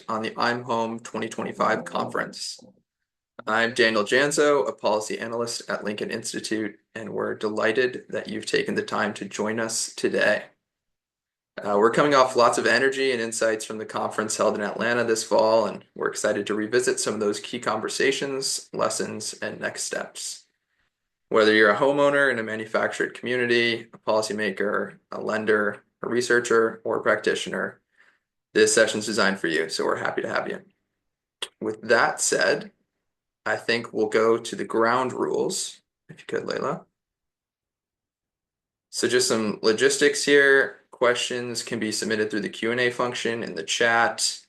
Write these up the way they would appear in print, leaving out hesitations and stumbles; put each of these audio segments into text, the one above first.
on the I'm Home 2025 conference. I'm Daniel Janzo, a policy analyst at Lincoln Institute, and we're delighted that you've taken the time to join us today. We're coming off lots of energy and insights from the conference held in Atlanta this fall, and we're excited to revisit some of those key conversations, lessons, and next steps. Whether you're a homeowner in a manufactured community, a policymaker, a lender, a researcher, or a practitioner, this session's designed for you, so we're happy to have you. With that said, I think we'll go to the ground rules, if you could, Layla. So just some logistics here. Questions can be submitted through the Q&A function in the chat.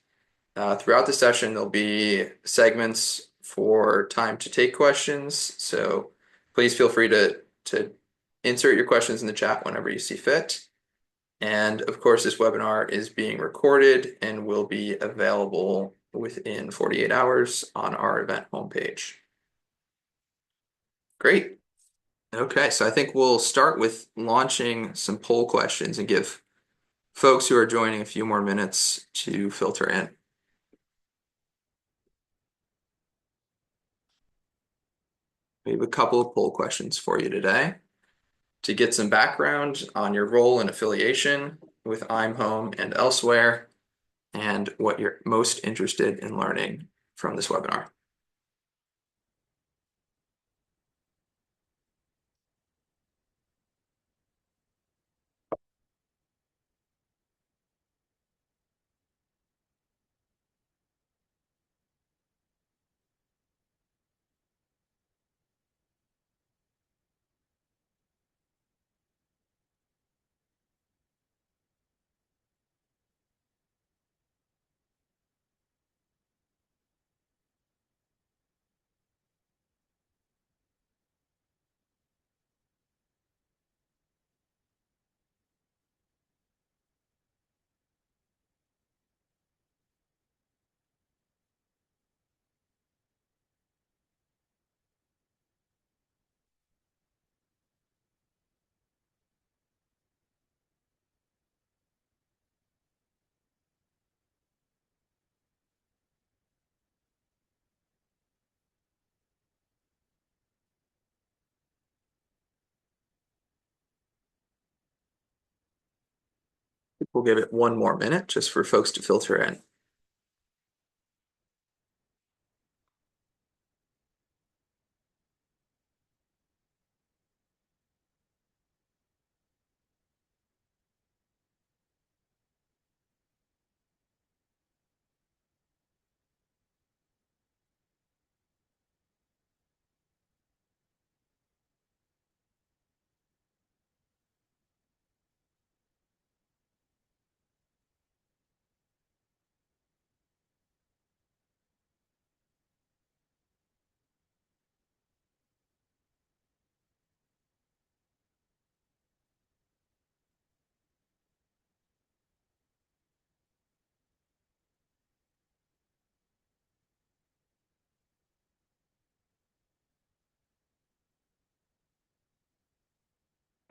Throughout the session, there'll be segments for time to take questions. So please feel free to insert your questions in the chat whenever you see fit. And of course, this webinar is being recorded and will be available within 48 hours on our event homepage. Great. Okay, so I think we'll start with launching some poll questions and give folks who are joining a few more minutes to filter in. We have a couple of poll questions for you today to get some background on your role and affiliation with I'm Home and elsewhere, and what you're most interested in learning from this webinar. We'll give it one more minute just for folks to filter in.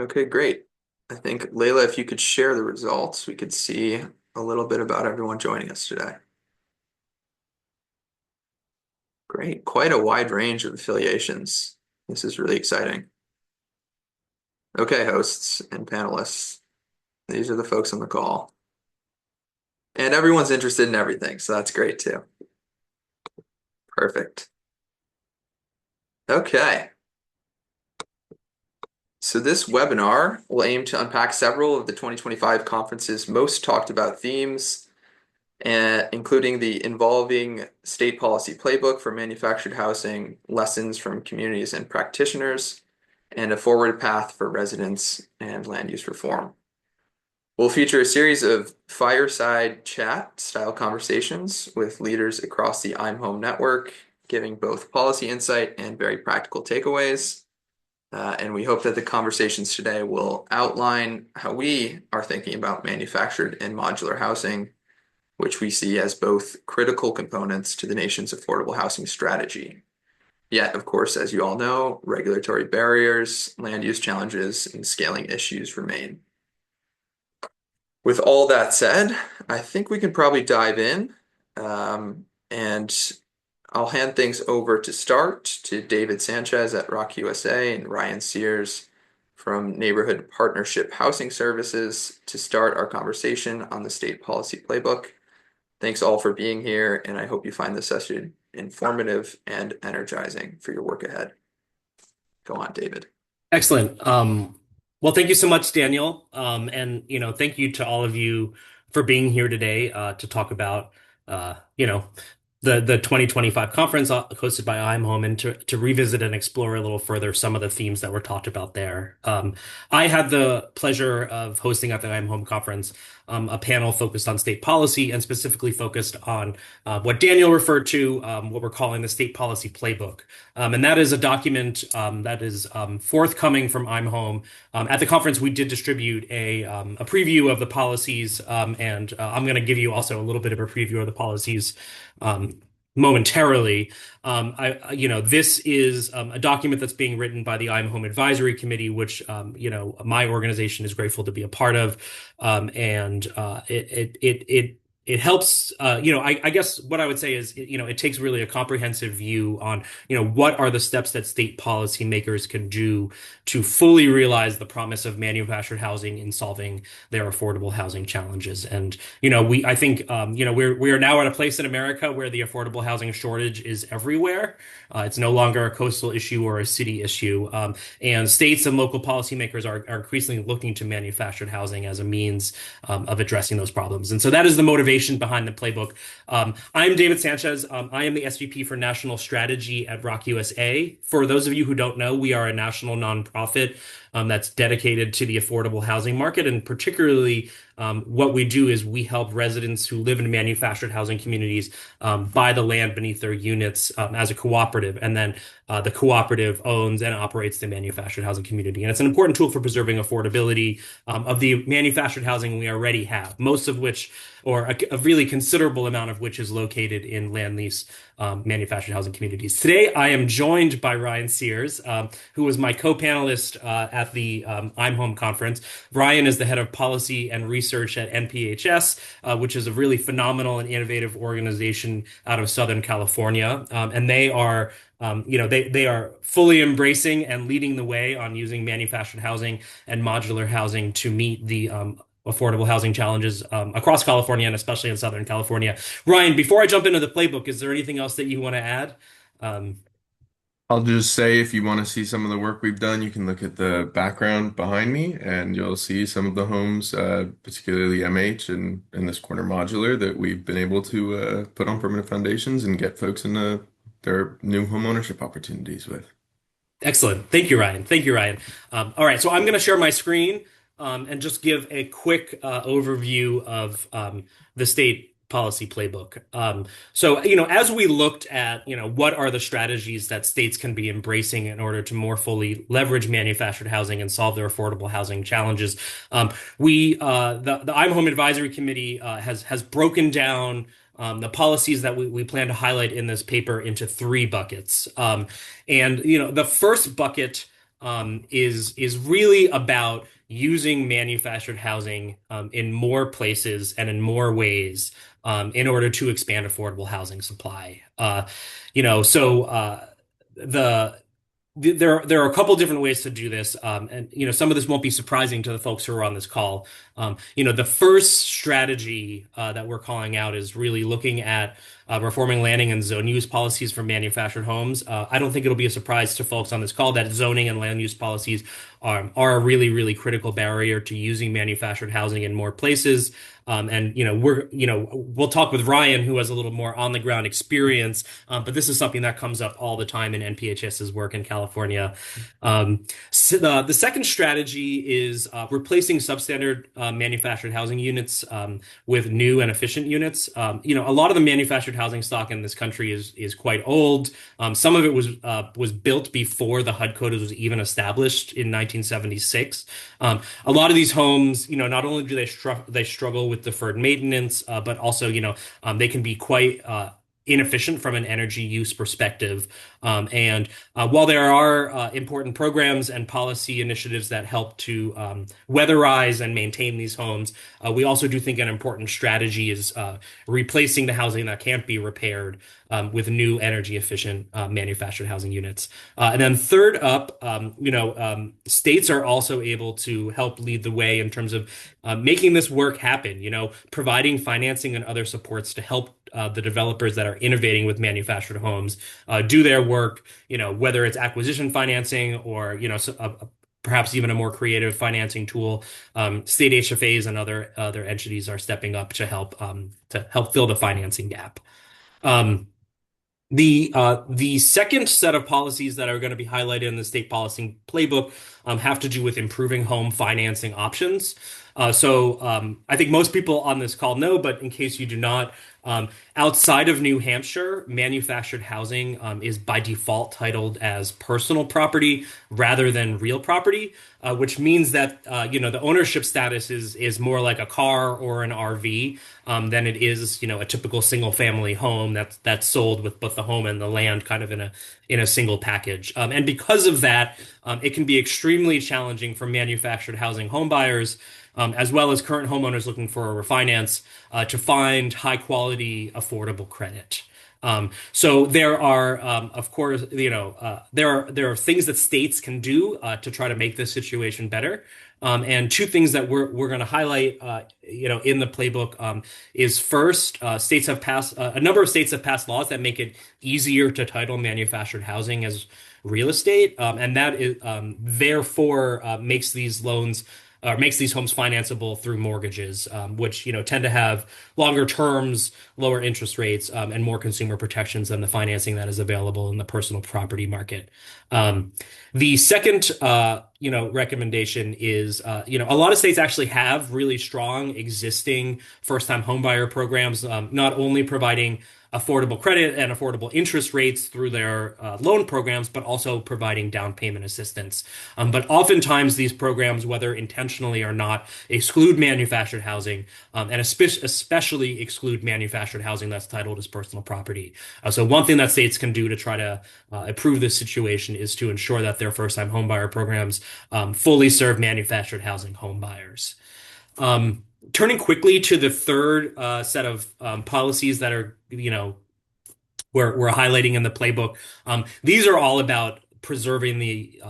Okay, great. I think, Layla, if you could share the results, we could see a little bit about everyone joining us today. Great, quite a wide range of affiliations. This is really exciting. Okay, hosts and panelists, these are the folks on the call. And everyone's interested in everything, so that's great too. Perfect. Okay. So this webinar will aim to unpack several of the 2025 conference's most talked about themes, including the Involving State Policy Playbook for Manufactured Housing, Lessons from Communities and Practitioners, and a Forward Path for Residents and Land Use Reform. We'll feature a series of fireside chat style conversations with leaders across the I'm Home network, giving both policy insight and very practical takeaways. And we hope that the conversations today will outline how we are thinking about manufactured and modular housing, which we see as both critical components to the nation's affordable housing strategy. Yet, of course, as you all know, regulatory barriers, land use challenges, and scaling issues remain. With all that said, I think we can probably dive in. And I'll hand things over to start to David Sanchez at Rock USA and Ryan Sears from Neighborhood Partnership Housing Services to start our conversation on the state policy playbook. Thanks all for being here, and I hope you find this session informative and energizing for your work ahead. Go on, David. Excellent. Well, thank you so much, Daniel. And thank you to all of you for being here today to talk about uh, you know, the 2025 conference hosted by I'm Home and to revisit and explore a little further some of the themes that were talked about there. I had the pleasure of hosting at the I'm Home conference a panel focused on state policy and specifically focused on what Daniel referred to, what we're calling the state policy playbook. And that is a document that is forthcoming from I'm Home. At the conference, we did distribute a preview of the policies, and I'm going to give you also a little bit of a preview of the policies momentarily. This is a document that's being written by the I'm Home Advisory Committee, which my organization is grateful to be a part of, and it helps. I guess what I would say is, it takes really a comprehensive view on, what are the steps that state policymakers can do to fully realize the promise of manufactured housing in solving their affordable housing challenges. And I think we are now at a place in America where the affordable housing shortage is everywhere. It's no longer a coastal issue or a city issue, and states and local policymakers are increasingly looking to manufactured housing as a means of addressing those problems. And so that is the motivation behind the playbook. I'm David Sanchez. I am the SVP for National Strategy at Rock USA. For those of you who don't know, we are a national nonprofit that's dedicated to the affordable housing market, and particularly what we do is we help residents who live in manufactured housing communities buy the land beneath their units as a cooperative, and then the cooperative owns and operates the manufactured housing community. And it's an important tool for preserving affordability of the manufactured housing we already have, most of which, or a really considerable amount of which, is located in land lease manufactured housing communities. Today, I am joined by Ryan Sears, who was my co-panelist at the I'm Home conference. Ryan is the head of policy and research at NPHS, which is a really phenomenal and innovative organization out of Southern California. And they are they are fully embracing and leading the way on using manufactured housing and modular housing to meet the affordable housing challenges across California and especially in Southern California. Ryan, before I jump into the playbook, is there anything else that you want to add? Um, I'll just say if you want to see some of the work we've done, you can look at the background behind me and you'll see some of the homes, particularly MH and in this corner modular, that we've been able to put on permanent foundations and get folks into their new home ownership opportunities with. Excellent. Thank you, Ryan. Thank you, Ryan. All right, so I'm going to share my screen and just give a quick overview of the state policy playbook. As we looked at, what are the strategies that states can be embracing in order to more fully leverage manufactured housing and solve their affordable housing challenges, the I'm Home Advisory Committee has broken down the policies that we plan to highlight in this paper into three buckets. The first bucket is really about using manufactured housing in more places and in more ways in order to expand affordable housing supply. The there are a couple different ways to do this, and some of this won't be surprising to the folks who are on this call. The first strategy that we're calling out is really looking at reforming landing and zone use policies for manufactured homes. I don't think it'll be a surprise to folks on this call that zoning and land use policies are a really, really critical barrier to using manufactured housing in more places. We'll talk with Ryan, who has a little more on the ground experience, but this is something that comes up all the time in NPHS's work in California. The second strategy is replacing substandard manufactured housing units with new and efficient units. A lot of the manufactured housing stock in this country is quite old. Some of it was built before the HUD code was even established in 1976. A lot of these homes, not only do they struggle with deferred maintenance, but also, they can be quite inefficient from an energy use perspective. And while there are important programs and policy initiatives that help to weatherize and maintain these homes, we also do think an important strategy is replacing the housing that can't be repaired with new energy efficient manufactured housing units. And then third up, states are also able to help lead the way in terms of making this work happen, providing financing and other supports to help the developers that are innovating with manufactured homes do their work, whether it's acquisition financing or, perhaps even a more creative financing tool. State HFAs and other entities are stepping up to help fill the financing gap. The second set of policies that are going to be highlighted in the state policy playbook have to do with improving home financing options. So I think most people on this call know, but in case you do not, outside of New Hampshire, manufactured housing is by default titled as personal property rather than real property, which means that the ownership status is more like a car or an RV than it is a typical single family home that's sold with both the home and the land kind of in a single package. And because of that, it can be extremely challenging for manufactured housing home buyers, as well as current homeowners looking for a refinance, to find high quality, affordable credit. So there are, of course, there are things that states can do to try to make this situation better. And two things that we're going to highlight, in the playbook, is first, a number of states have passed laws that make it easier to title manufactured housing as real estate, and that is therefore makes these loans makes these homes financeable through mortgages, which tend to have longer terms, lower interest rates, and more consumer protections than the financing that is available in the personal property market. The second, recommendation is, a lot of states actually have really strong existing first-time homebuyer programs, not only providing affordable credit and affordable interest rates through their loan programs, but also providing down payment assistance. But oftentimes these programs, whether intentionally or not, exclude manufactured housing, and especially exclude manufactured housing that's titled as personal property. So one thing that states can do to try to improve this situation is to ensure that their first-time homebuyer programs fully serve manufactured housing home buyers. Turning quickly to the third set of policies that are, we're highlighting in the playbook. These are all about preserving the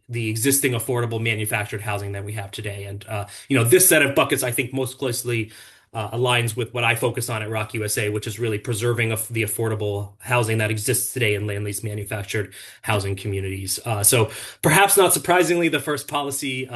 existing affordable manufactured housing that we have today. And this set of buckets, I think, most closely aligns with what I focus on at Rock USA, which is really preserving the affordable housing that exists today in land lease manufactured housing communities. So perhaps not surprisingly, the first policy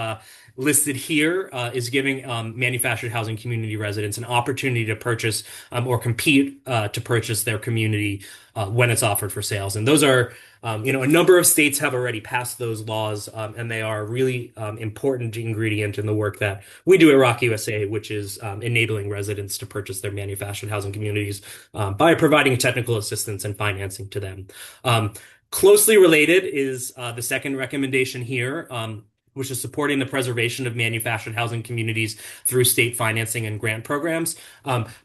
listed here is giving manufactured housing community residents an opportunity to purchase or compete to purchase their community when it's offered for sales. And those are, a number of states have already passed those laws, and they are a really important ingredient in the work that we do at Rock USA, which is enabling residents to purchase their manufactured housing communities by providing technical assistance and financing to them. Closely related is the second recommendation here, which is supporting the preservation of manufactured housing communities through state financing and grant programs.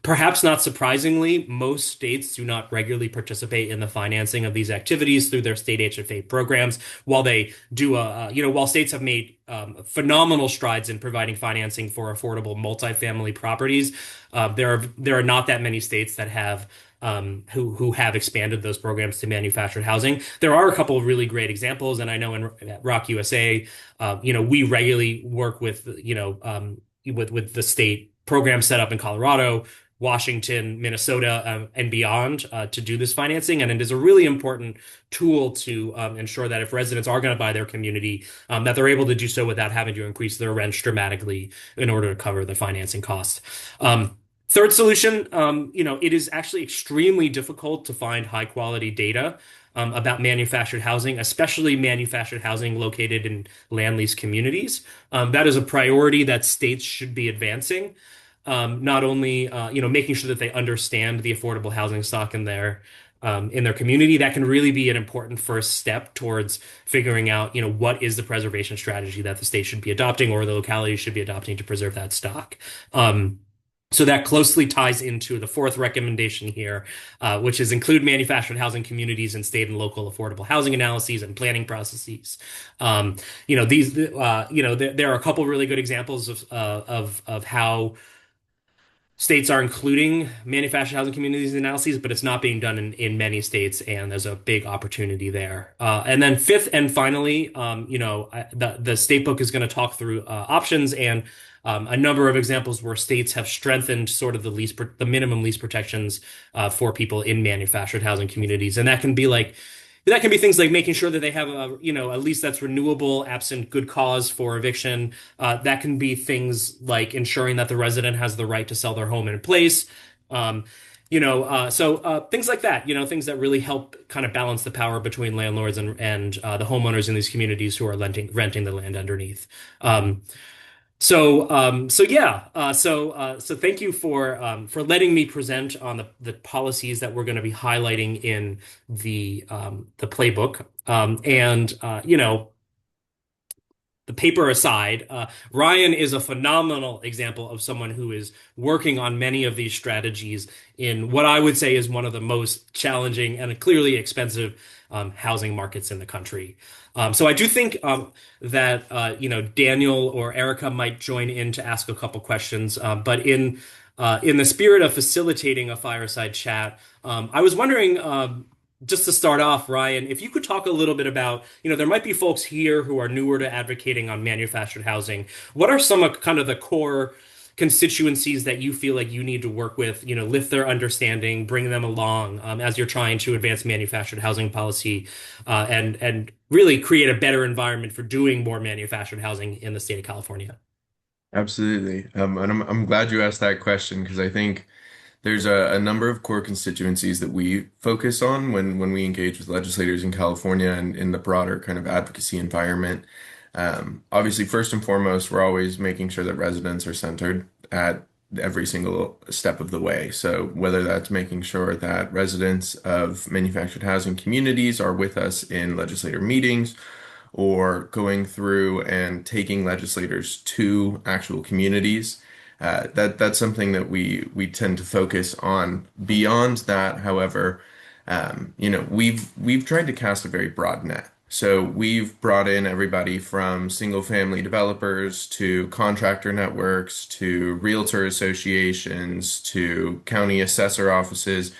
Perhaps not surprisingly, most states do not regularly participate in the financing of these activities through their state HFA programs. While they do, while states have made phenomenal strides in providing financing for affordable multifamily properties, there are not that many states that have who have expanded those programs to manufactured housing. There are a couple of really great examples, and I know at Rock USA, we regularly work with with the state program set up in Colorado, Washington, Minnesota, and beyond to do this financing. And it is a really important tool to ensure that if residents are going to buy their community, that they're able to do so without having to increase their rents dramatically in order to cover the financing cost. Third solution, it is actually extremely difficult to find high quality data about manufactured housing, especially manufactured housing located in land lease communities. That is a priority that states should be advancing. Not only, making sure that they understand the affordable housing stock in their community. That can really be an important first step towards figuring out, what is the preservation strategy that the state should be adopting or the locality should be adopting to preserve that stock. So that closely ties into the fourth recommendation here, which is include manufactured housing communities in state and local affordable housing analyses and planning processes. There are a couple really good examples of how states are including manufactured housing communities analyses, but it's not being done in many states, and there's a big opportunity there. And then fifth and finally, the state book is going to talk through options and a number of examples where states have strengthened sort of the minimum lease protections for people in manufactured housing communities, and that can be things like making sure that they have a lease that's renewable absent good cause for eviction. That can be things like ensuring that the resident has the right to sell their home in place. Things like that, things that really help kind of balance the power between landlords and the homeowners in these communities who are renting the land underneath. So thank you for letting me present on the policies that we're going to be highlighting in the playbook. The paper aside, Ryan is a phenomenal example of someone who is working on many of these strategies in what I would say is one of the most challenging and clearly expensive housing markets in the country. So I do think that Daniel or Erica might join in to ask a couple questions. But in the spirit of facilitating a fireside chat, I was wondering. Just to start off, Ryan, if you could talk a little bit about, there might be folks here who are newer to advocating on manufactured housing. What are some of kind of the core constituencies that you feel like you need to work with, lift their understanding, bring them along as you're trying to advance manufactured housing policy and really create a better environment for doing more manufactured housing in the state of California? Absolutely. And I'm glad you asked that question because I think there's a number of core constituencies that we focus on when we engage with legislators in California and in the broader kind of advocacy environment. Obviously, first and foremost, we're always making sure that residents are centered at every single step of the way. So whether that's making sure that residents of manufactured housing communities are with us in legislator meetings, or going through and taking legislators to actual communities. That's something that we tend to focus on. Beyond that, however, we've tried to cast a very broad net. So we've brought in everybody from single family developers to contractor networks to realtor associations to county assessor offices.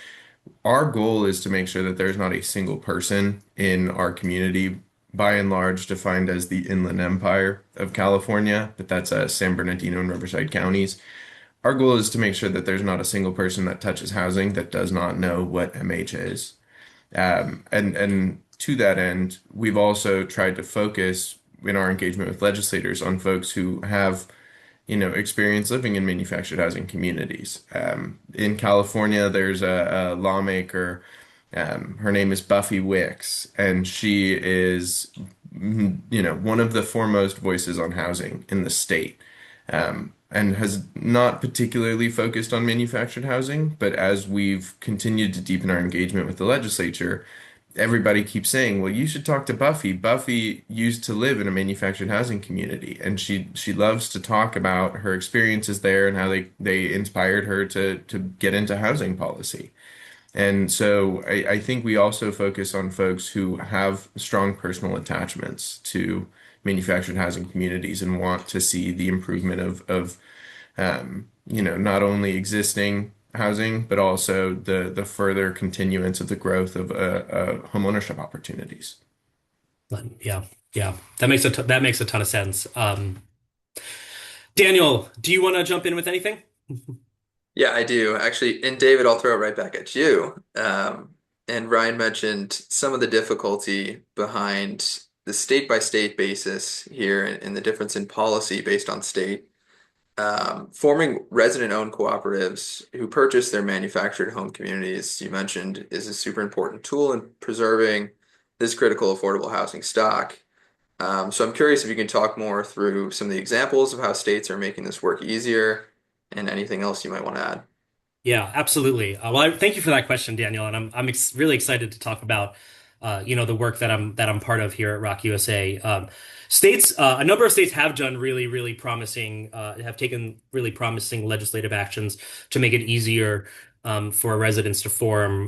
Our goal is to make sure that there's not a single person in our community, by and large defined as the Inland Empire of California, but that's San Bernardino and Riverside counties. Our goal is to make sure that there's not a single person that touches housing that does not know what MH is. And to that end, we've also tried to focus in our engagement with legislators on folks who have experience living in manufactured housing communities. In California, there's a lawmaker. Her name is Buffy Wicks, and she is, one of the foremost voices on housing in the state, and has not particularly focused on manufactured housing. But as we've continued to deepen our engagement with the legislature, everybody keeps saying, well, you should talk to Buffy. Buffy used to live in a manufactured housing community, and she loves to talk about her experiences there and how they inspired her to get into housing policy. And so I think we also focus on folks who have strong personal attachments to manufactured housing communities and want to see the improvement of not only existing housing, but also the further continuance of the growth of home ownership opportunities. Yeah, yeah, that makes a ton of sense. Daniel, do you want to jump in with anything? Yeah, I do actually. And David, I'll throw it right back at you. And Ryan mentioned some of the difficulty behind the state by state basis here and the difference in policy based on state. Forming resident-owned cooperatives who purchase their manufactured home communities, you mentioned, is a super important tool in preserving this critical affordable housing stock. So I'm curious if you can talk more through some of the examples of how states are making this work easier and anything else you might want to add. Yeah, absolutely. Thank you for that question, Daniel. And I'm really excited to talk about the work that I'm part of here at Rock USA. A number of states have done really promising, have taken really promising legislative actions to make it easier for residents to form,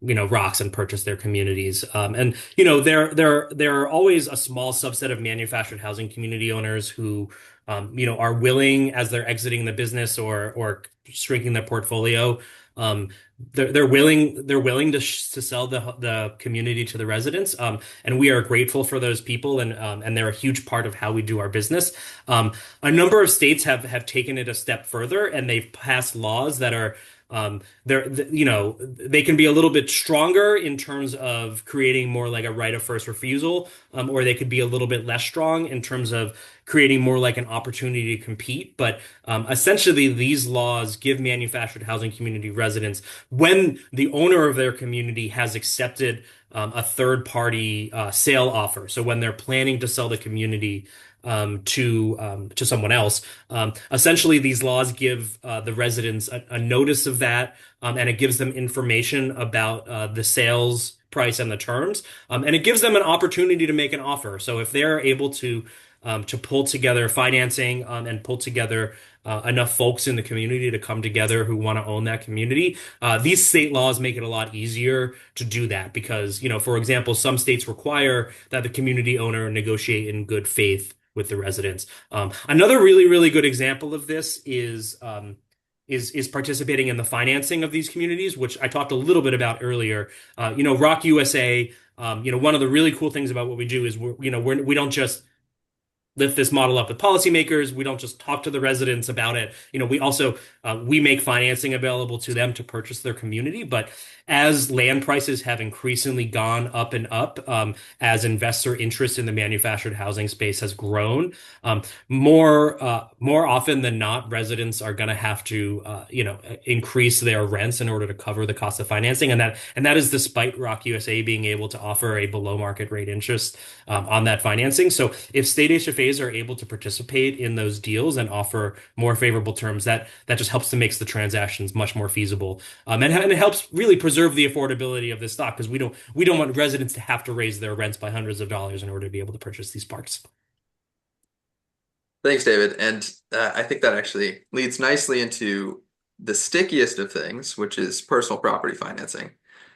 rocks and purchase their communities. And there are always a small subset of manufactured housing community owners who, are willing as they're exiting the business or shrinking their portfolio. Um, they're willing to sell the community to the residents, and we are grateful for those people, and they're a huge part of how we do our business. A number of states have taken it a step further, and they've passed laws that are they can be a little bit stronger in terms of creating more like a right of first refusal, or they could be a little bit less strong in terms of creating more like an opportunity to compete. But essentially, these laws give manufactured housing community residents, when the owner of their community has accepted a third party sale offer. So when they're planning to sell the community to someone else. Essentially, these laws give the residents a notice of that, and it gives them information about the sales price and the terms, and it gives them an opportunity to make an offer. So if they're able to pull together financing and pull together enough folks in the community to come together who want to own that community. These state laws make it a lot easier to do that because, for example, some states require that the community owner negotiate in good faith with the residents. Another really good example of this is participating in the financing of these communities, which I talked a little bit about earlier. Rock USA. One of the really cool things about what we do is we don't just lift this model up with policymakers. We don't just talk to the residents about it. We also we make financing available to them to purchase their community. But as land prices have increasingly gone up and up, as investor interest in the manufactured housing space has grown, more often than not, residents are going to have to increase their rents in order to cover the cost of financing, and that is despite Rock USA being able to offer a below market rate interest on that financing. So if state HFAs are able to participate in those deals and offer more favorable terms, that just helps to make the transactions much more feasible, and it helps really preserve the affordability of this stock because we don't want residents to have to raise their rents by hundreds of dollars in order to be able to purchase these parks. Thanks, David. And I think that actually leads nicely into the stickiest of things, which is personal property financing.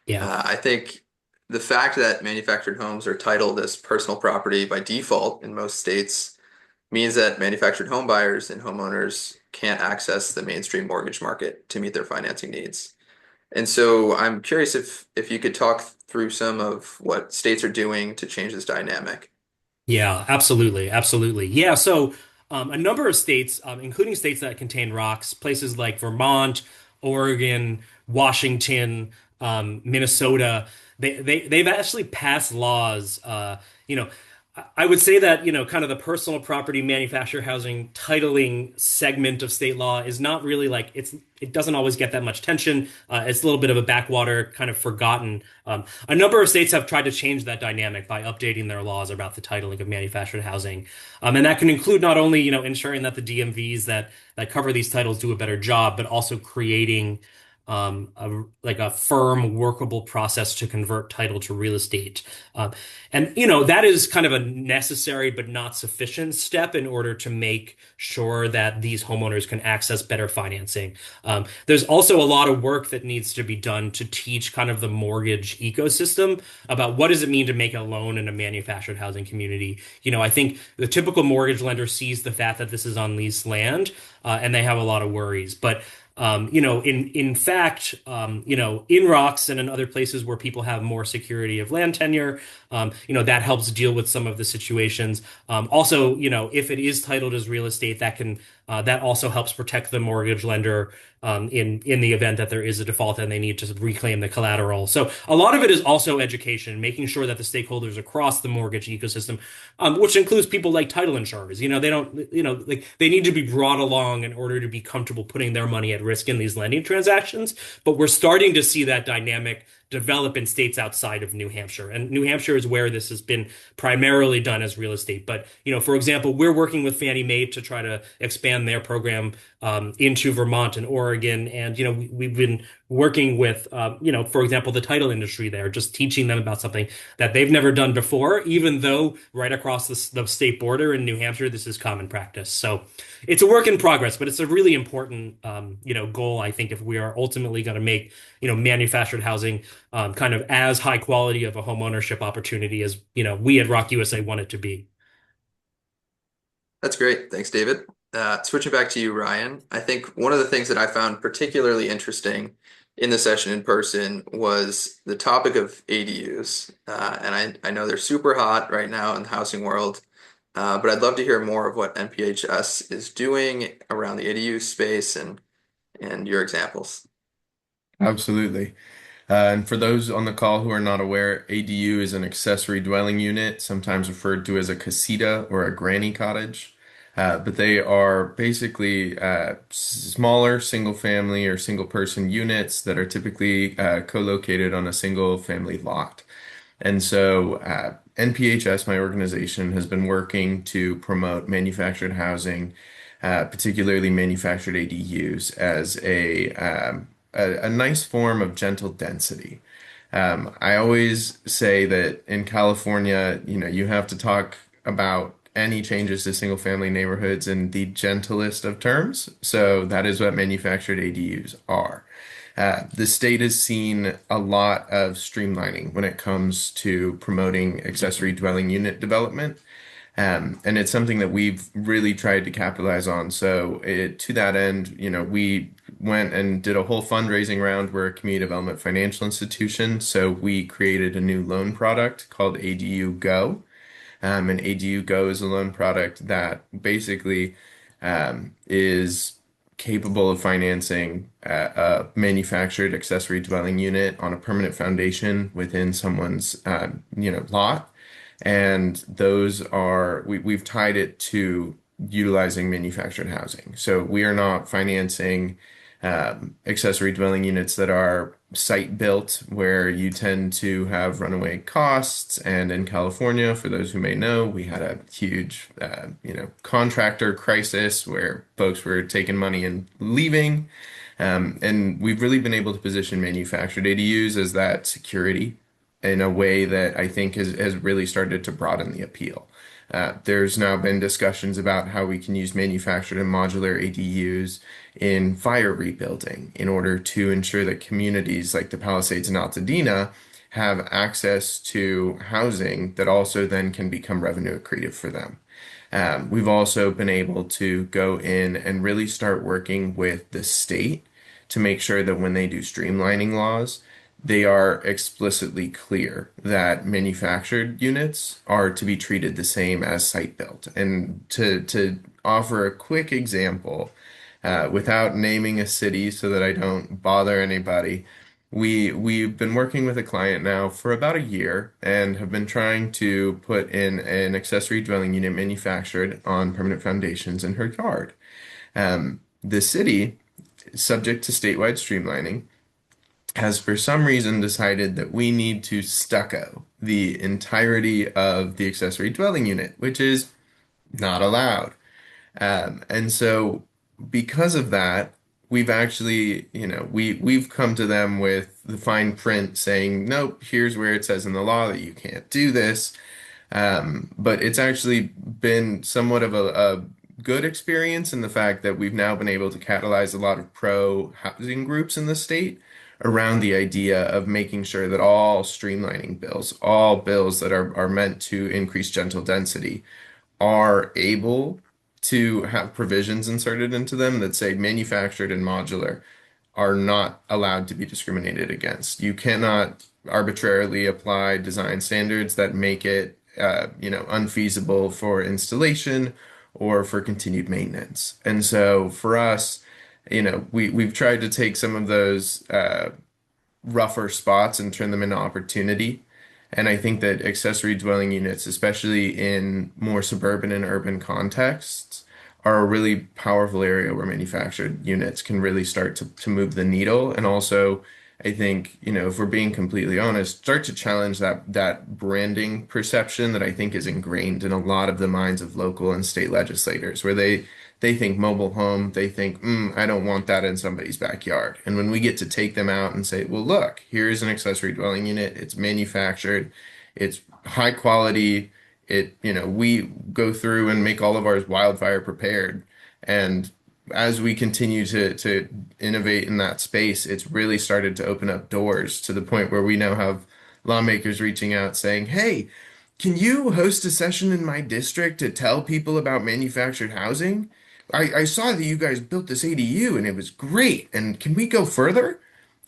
Yeah. I think the fact that manufactured homes are titled as personal property by default in most states means that manufactured home buyers and homeowners can't access the mainstream mortgage market to meet their financing needs. And so I'm curious if you could talk through some of what states are doing to change this dynamic. Yeah, absolutely. Absolutely. Yeah. So a number of states, including states that contain rocks, places like Vermont, Oregon, Washington, Minnesota, they've actually passed laws. I would say that, kind of the personal property manufactured housing titling segment of state law is not really like it doesn't always get that much attention. It's a little bit of a backwater, kind of forgotten. A number of states have tried to change that dynamic by updating their laws about the titling of manufactured housing. And that can include not only, ensuring that the DMVs that cover these titles do a better job, but also creating a firm, workable process to convert title to real estate. And that is kind of a necessary but not sufficient step in order to make sure that these homeowners can access better financing. There's also a lot of work that needs to be done to teach kind of the mortgage ecosystem about what does it mean to make a loan in a manufactured housing community. I think the typical mortgage lender sees the fact that this is on leased land, and they have a lot of worries. But in fact, in rocks and in other places where people have more security of land tenure, that helps deal with some of the situations. Also, if it is titled as real estate, that also helps protect the mortgage lender in the event that there is a default and they need to reclaim the collateral. So a lot of it is also education, making sure that the stakeholders across the mortgage ecosystem, which includes people like title insurers, they don't, they need to be brought along in order to be comfortable putting their money at risk in these lending transactions. But we're starting to see that dynamic develop in states outside of New Hampshire. And New Hampshire is where this has been primarily done as real estate. But, for example, we're working with Fannie Mae to try to expand their program into Vermont and Oregon. And, we've been working with, for example, the title industry there, just teaching them about something that they've never done before, even though right across the state border in New Hampshire, this is common practice. So it's a work in progress, but it's a really important, goal, I think, if we are ultimately going to make, manufactured housing kind of as high quality of a home ownership opportunity as, we at Rock USA want it to be. That's great. Thanks, David. Switching back to you, Ryan. I think one of the things that I found particularly interesting in the session in person was the topic of ADUs. And I know they're super hot right now in the housing world, but I'd love to hear more of what NPHS is doing around the ADU space and your examples. Absolutely. And for those on the call who are not aware, ADU is an accessory dwelling unit, sometimes referred to as a casita or a granny cottage. But they are basically smaller single family or single person units that are typically co-located on a single family lot. And so NPHS, my organization, has been working to promote manufactured housing, particularly manufactured ADUs, as a nice form of gentle density. I always say that in California, you have to talk about any changes to single family neighborhoods in the gentlest of terms. So that is what manufactured ADUs are. The state has seen a lot of streamlining when it comes to promoting accessory dwelling unit development. And it's something that we've really tried to capitalize on. So to that end, we went and did a whole fundraising round. We're a community development financial institution. So we created a new loan product called ADU Go. And ADU Go is a loan product that basically is capable of financing a manufactured accessory dwelling unit on a permanent foundation within someone's lot. And those are we've tied it to utilizing manufactured housing. So we are not financing accessory dwelling units that are site built, where you tend to have runaway costs. And in California, for those who may know, we had a huge, contractor crisis where folks were taking money and leaving. And we've really been able to position manufactured ADUs as that security in a way that I think has really started to broaden the appeal. There's now been discussions about how we can use manufactured and modular ADUs in fire rebuilding in order to ensure that communities like the Palisades and Altadena have access to housing that also then can become revenue accretive for them. We've also been able to go in and really start working with the state to make sure that when they do streamlining laws, they are explicitly clear that manufactured units are to be treated the same as site built. And to offer a quick example, without naming a city so that I don't bother anybody, we've been working with a client now for about a year and have been trying to put in an accessory dwelling unit manufactured on permanent foundations in her yard. The city, subject to statewide streamlining, has for some reason decided that we need to stucco the entirety of the accessory dwelling unit, which is not allowed. And so because of that, we've actually, we've come to them with the fine print saying, nope, here's where it says in the law that you can't do this. But it's actually been somewhat of a good experience in the fact that we've now been able to catalyze a lot of pro housing groups in the state around the idea of making sure that all streamlining bills, all bills that are meant to increase gentle density, are able to have provisions inserted into them that say manufactured and modular are not allowed to be discriminated against. You cannot arbitrarily apply design standards that make it, unfeasible for installation or for continued maintenance. And so for us, we've tried to take some of those rougher spots and turn them into opportunity. And I think that accessory dwelling units, especially in more suburban and urban contexts, are a really powerful area where manufactured units can really start to move the needle. And also, I think, if we're being completely honest, start to challenge that branding perception that I think is ingrained in a lot of the minds of local and state legislators, where they think mobile home, they think, I don't want that in somebody's backyard. And when we get to take them out and say, well, look, here is an accessory dwelling unit, it's manufactured, it's high quality, we go through and make all of ours wildfire prepared. And as we continue to innovate in that space, it's really started to open up doors to the point where we now have lawmakers reaching out saying, hey, can you host a session in my district to tell people about manufactured housing? I saw that you guys built this ADU and it was great. And can we go further?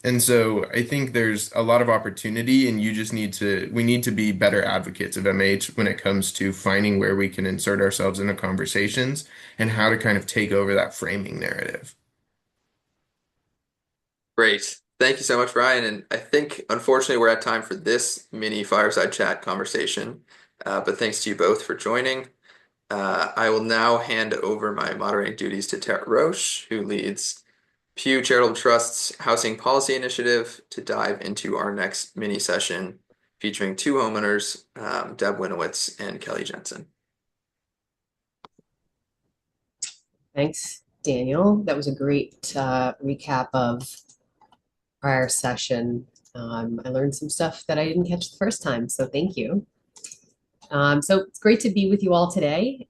And so I think there's a lot of opportunity, and we need to be better advocates of MH when it comes to finding where we can insert ourselves into conversations and how to kind of take over that framing narrative. Great. Thank you so much, Ryan. And I think, unfortunately, we're at time for this mini fireside chat conversation. But thanks to you both for joining. I will now hand over my moderating duties to Tara Roche, who leads Pew Charitable Trust's Housing Policy Initiative, to dive into our next mini session featuring two homeowners, Deb Winiewicz and Kelly Jensen. Thanks, Daniel. That was a great recap of prior session. I learned some stuff that I didn't catch the first time, so thank you. So it's great to be with you all today.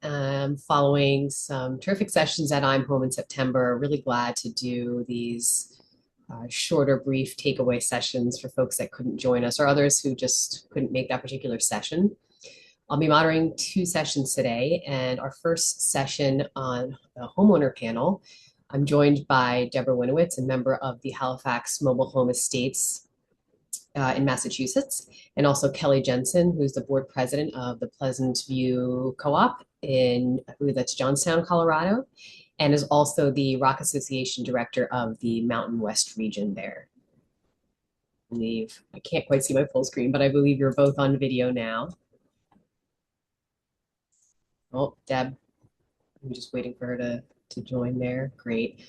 Following some terrific sessions at I'm Home in September, really glad to do these shorter, brief takeaway sessions for folks that couldn't join us or others who just couldn't make that particular session. I'll be moderating two sessions today, and our first session on the homeowner panel, I'm joined by Deb Winiewicz, a member of the Halifax Mobile Home Estates in Massachusetts, and also Kelly Jensen, who's the board president of the Pleasant View Co-op in, I believe that's Johnstown, Colorado, and is also the Rock Association director of the Mountain West region there. I can't quite see my full screen, but I believe you're both on video now. Oh, Deb, I'm just waiting for her to join there. Great.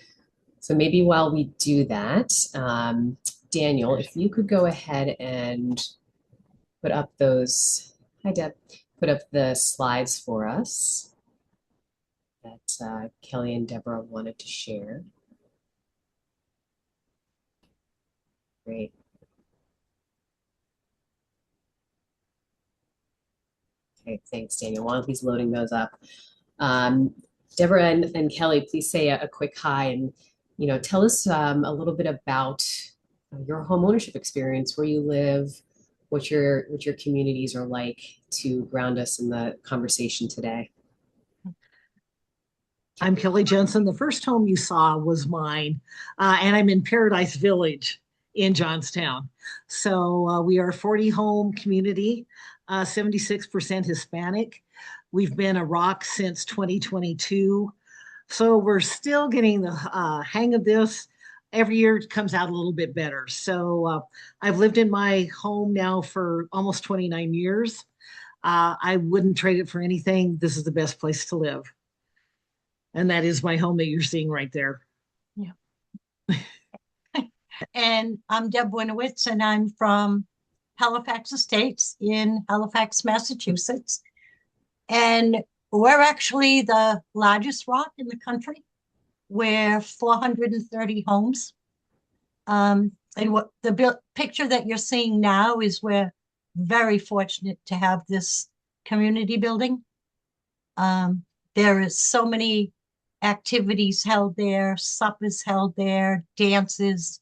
So maybe while we do that, Daniel, if you could go ahead and put up those, hi Deb, put up the slides for us that Kelly and Deborah wanted to share. Great. Okay, thanks, Daniel. While he's loading those up, Deborah and Kelly, please say a quick hi and tell us a little bit about your home ownership experience, where you live, what your communities are like, to ground us in the conversation today. I'm Kelly Jensen. The first home you saw was mine, and I'm in Paradise Village in Johnstown. So we are a 40 home community, 76% Hispanic. We've been a Rock since 2022. So we're still getting the hang of this. Every year it comes out a little bit better. So I've lived in my home now for almost 29 years. I wouldn't trade it for anything. This is the best place to live. And that is my home that you're seeing right there. Yeah. And I'm Deb Winiewicz, and I'm from Halifax Estates in Halifax, Massachusetts. And we're actually the largest rock in the country. We're 430 homes. And what the picture that you're seeing now is we're very fortunate to have this community building. There is so many activities held there, suppers held there, dances,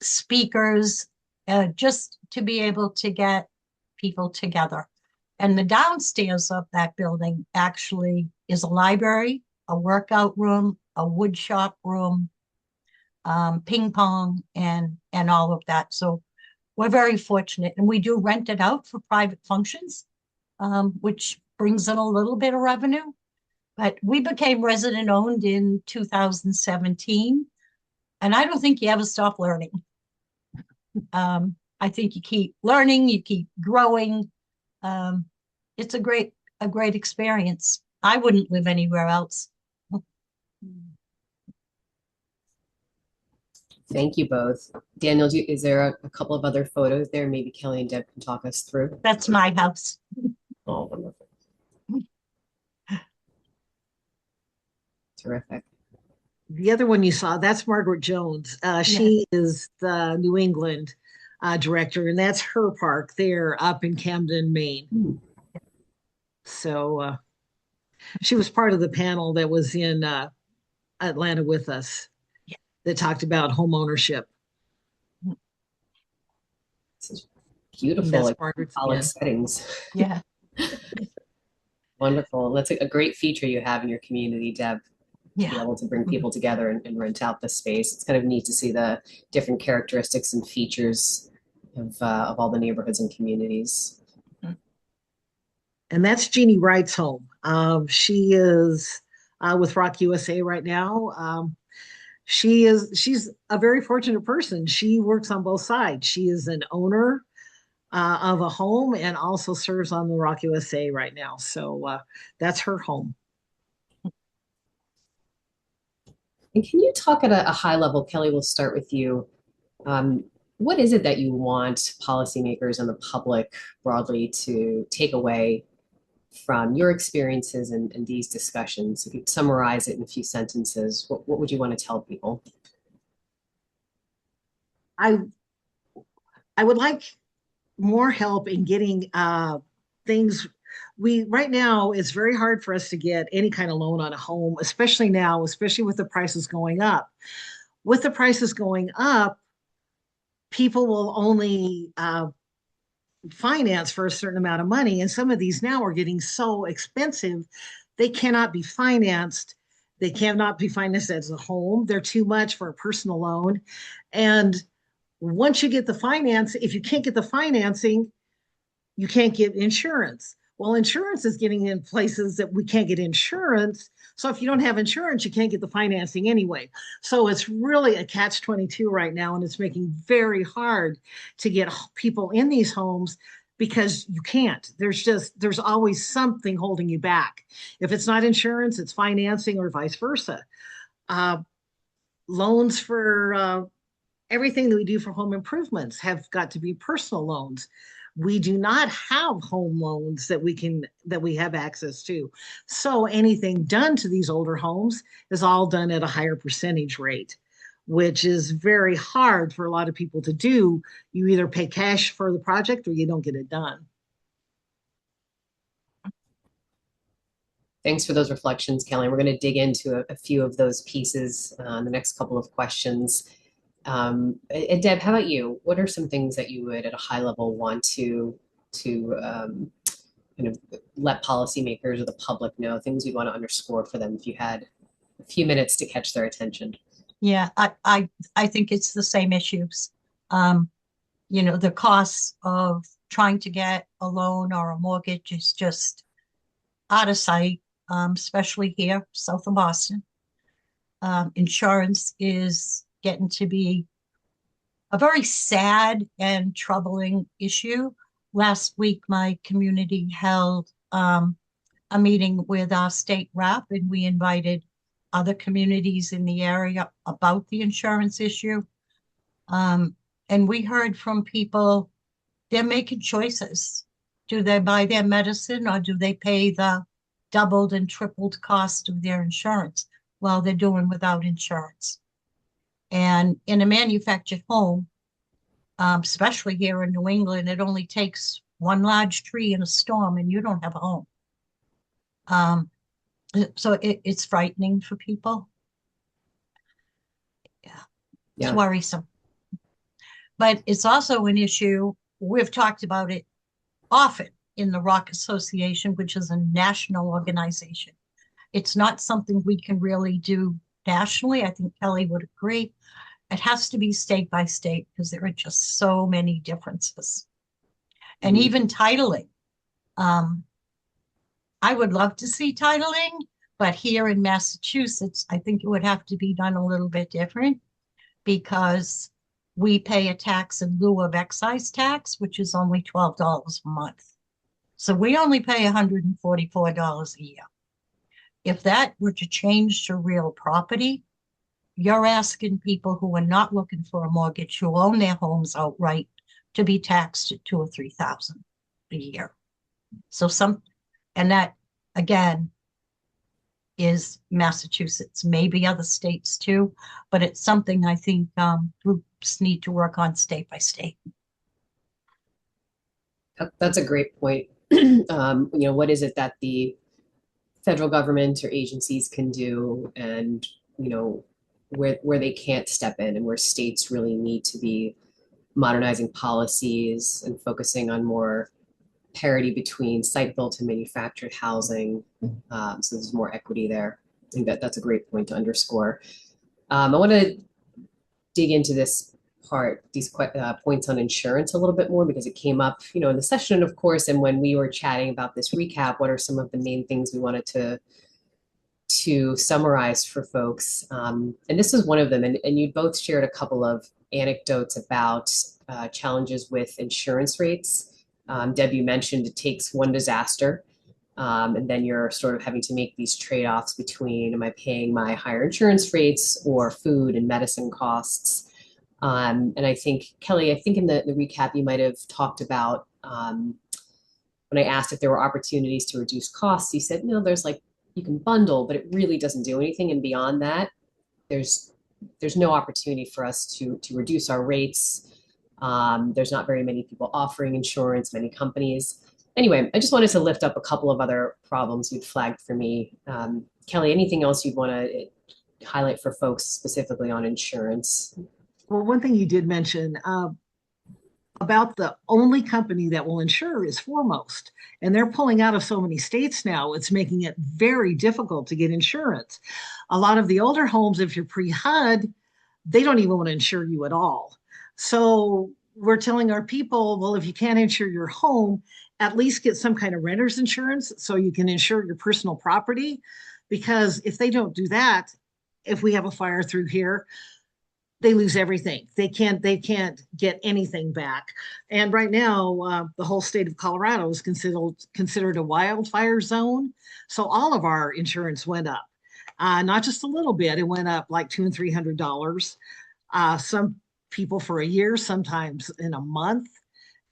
speakers, just to be able to get people together. And the downstairs of that building actually is a library, a workout room, a wood shop room, ping pong, and all of that. So we're very fortunate, and we do rent it out for private functions, which brings in a little bit of revenue. But we became resident owned in 2017, and I don't think you ever stop learning. I think you keep learning, you keep growing. It's a great experience. I wouldn't live anywhere else. Thank you both. Daniel, is there a couple of other photos there? Maybe Kelly and Deb can talk us through. That's my house. Oh, wonderful. Terrific. The other one you saw, that's Margaret Jones. She is the New England director, and that's her park there up in Camden, Maine. So she was part of the panel that was in Atlanta with us that talked about home ownership. This is beautiful, That's like Margaret's symbolic again. settings. Yeah. Wonderful. That's a great feature you have in your community, Deb, to be Yeah. able to bring people together and rent out the space. It's kind of neat to see the different characteristics and features of all the neighborhoods and communities. And that's Jeannie Wright's home. She is with Rock USA right now. She's a very fortunate person. She works on both sides. She is an owner of a home and also serves on the Rock USA right now. So that's her home. And can you talk at a high level, Kelly, we'll start with you. What is it that you want policymakers and the public broadly to take away from your experiences and these discussions? If you could summarize it in a few sentences, what would you want to tell people? I would like more help in getting things. Right now it's very hard for us to get any kind of loan on a home, especially now, especially with the prices going up. With the prices going up, people will only finance for a certain amount of money, and some of these now are getting so expensive they cannot be financed. They cannot be financed as a home. They're too much for a personal loan. And once you get the finance, if you can't get the financing, you can't get insurance. Well, insurance is getting in places that we can't get insurance. So if you don't have insurance, you can't get the financing anyway. So it's really a catch-22 right now, and it's making very hard to get people in these homes because you can't. There's always something holding you back. If it's not insurance, it's financing or vice versa. Loans for everything that we do for home improvements have got to be personal loans. We do not have home loans that we have access to. So anything done to these older homes is all done at a higher percentage rate, which is very hard for a lot of people to do. You either pay cash for the project or you don't get it done. Thanks for those reflections, Kelly. We're going to dig into a few of those pieces in the next couple of questions. And Deb, how about you? What are some things that you would, at a high level, want to kind of let policymakers or the public know, things you'd want to underscore for them if you had a few minutes to catch their attention? Yeah, I think it's the same issues. The costs of trying to get a loan or a mortgage is just out of sight, especially here, south of Boston. Insurance is getting to be a very sad and troubling issue. Last week, my community held a meeting with our state rep, and we invited other communities in the area about the insurance issue. And we heard from people, they're making choices. Do they buy their medicine or do they pay the doubled and tripled cost of their insurance? Well, they're doing without insurance. And in a manufactured home, especially here in New England, it only takes one large tree in a storm and you don't have a home. So it's frightening for people. Yeah, it's worrisome. But it's also an issue, we've talked about it often in the Rock Association, which is a national organization. It's not something we can really do nationally. I think Kelly would agree. It has to be state by state because there are just so many differences. And even titling. I would love to see titling, but here in Massachusetts, I think it would have to be done a little bit different because we pay a tax in lieu of excise tax, which is only $12 a month. So we only pay $144 a year. If that were to change to real property, you're asking people who are not looking for a mortgage, who own their homes outright, to be taxed at $2,000 or $3,000 a year. So and that, again, is Massachusetts, maybe other states too, but it's something I think groups need to work on state by state. That's a great point. What is it that the federal government or agencies can do, and where they can't step in, and where states really need to be modernizing policies and focusing on more parity between site-built and manufactured housing. So there's more equity there. I think that's a great point to underscore. I want to dig into these points on insurance a little bit more, because it came up, in the session, of course, and when we were chatting about this recap, what are some of the main things we wanted to summarize for folks. And this is one of them. And you both shared a couple of anecdotes about challenges with insurance rates. Deb, you mentioned it takes one disaster, and then you're sort of having to make these trade-offs between, am I paying my higher insurance rates or food and medicine costs? And I think, Kelly, in the recap, you might have talked about, when I asked if there were opportunities to reduce costs, you said, no, you can bundle, but it really doesn't do anything. And beyond that, there's no opportunity for us to reduce our rates. There's not very many people offering insurance, many companies. Anyway, I just wanted to lift up a couple of other problems you'd flagged for me. Kelly, anything else you'd want to highlight for folks specifically on insurance? Well, one thing you did mention about the only company that will insure is Foremost, and they're pulling out of so many states now, it's making it very difficult to get insurance. A lot of the older homes, if you're pre-HUD, they don't even want to insure you at all. So we're telling our people, well, if you can't insure your home, at least get some kind of renter's insurance so you can insure your personal property. Because if they don't do that, if we have a fire through here, they lose everything. They can't get anything back. And right now, the whole state of Colorado is considered a wildfire zone. So all of our insurance went up, not just a little bit. It went up like $200 and $300. Some people for a year, sometimes in a month,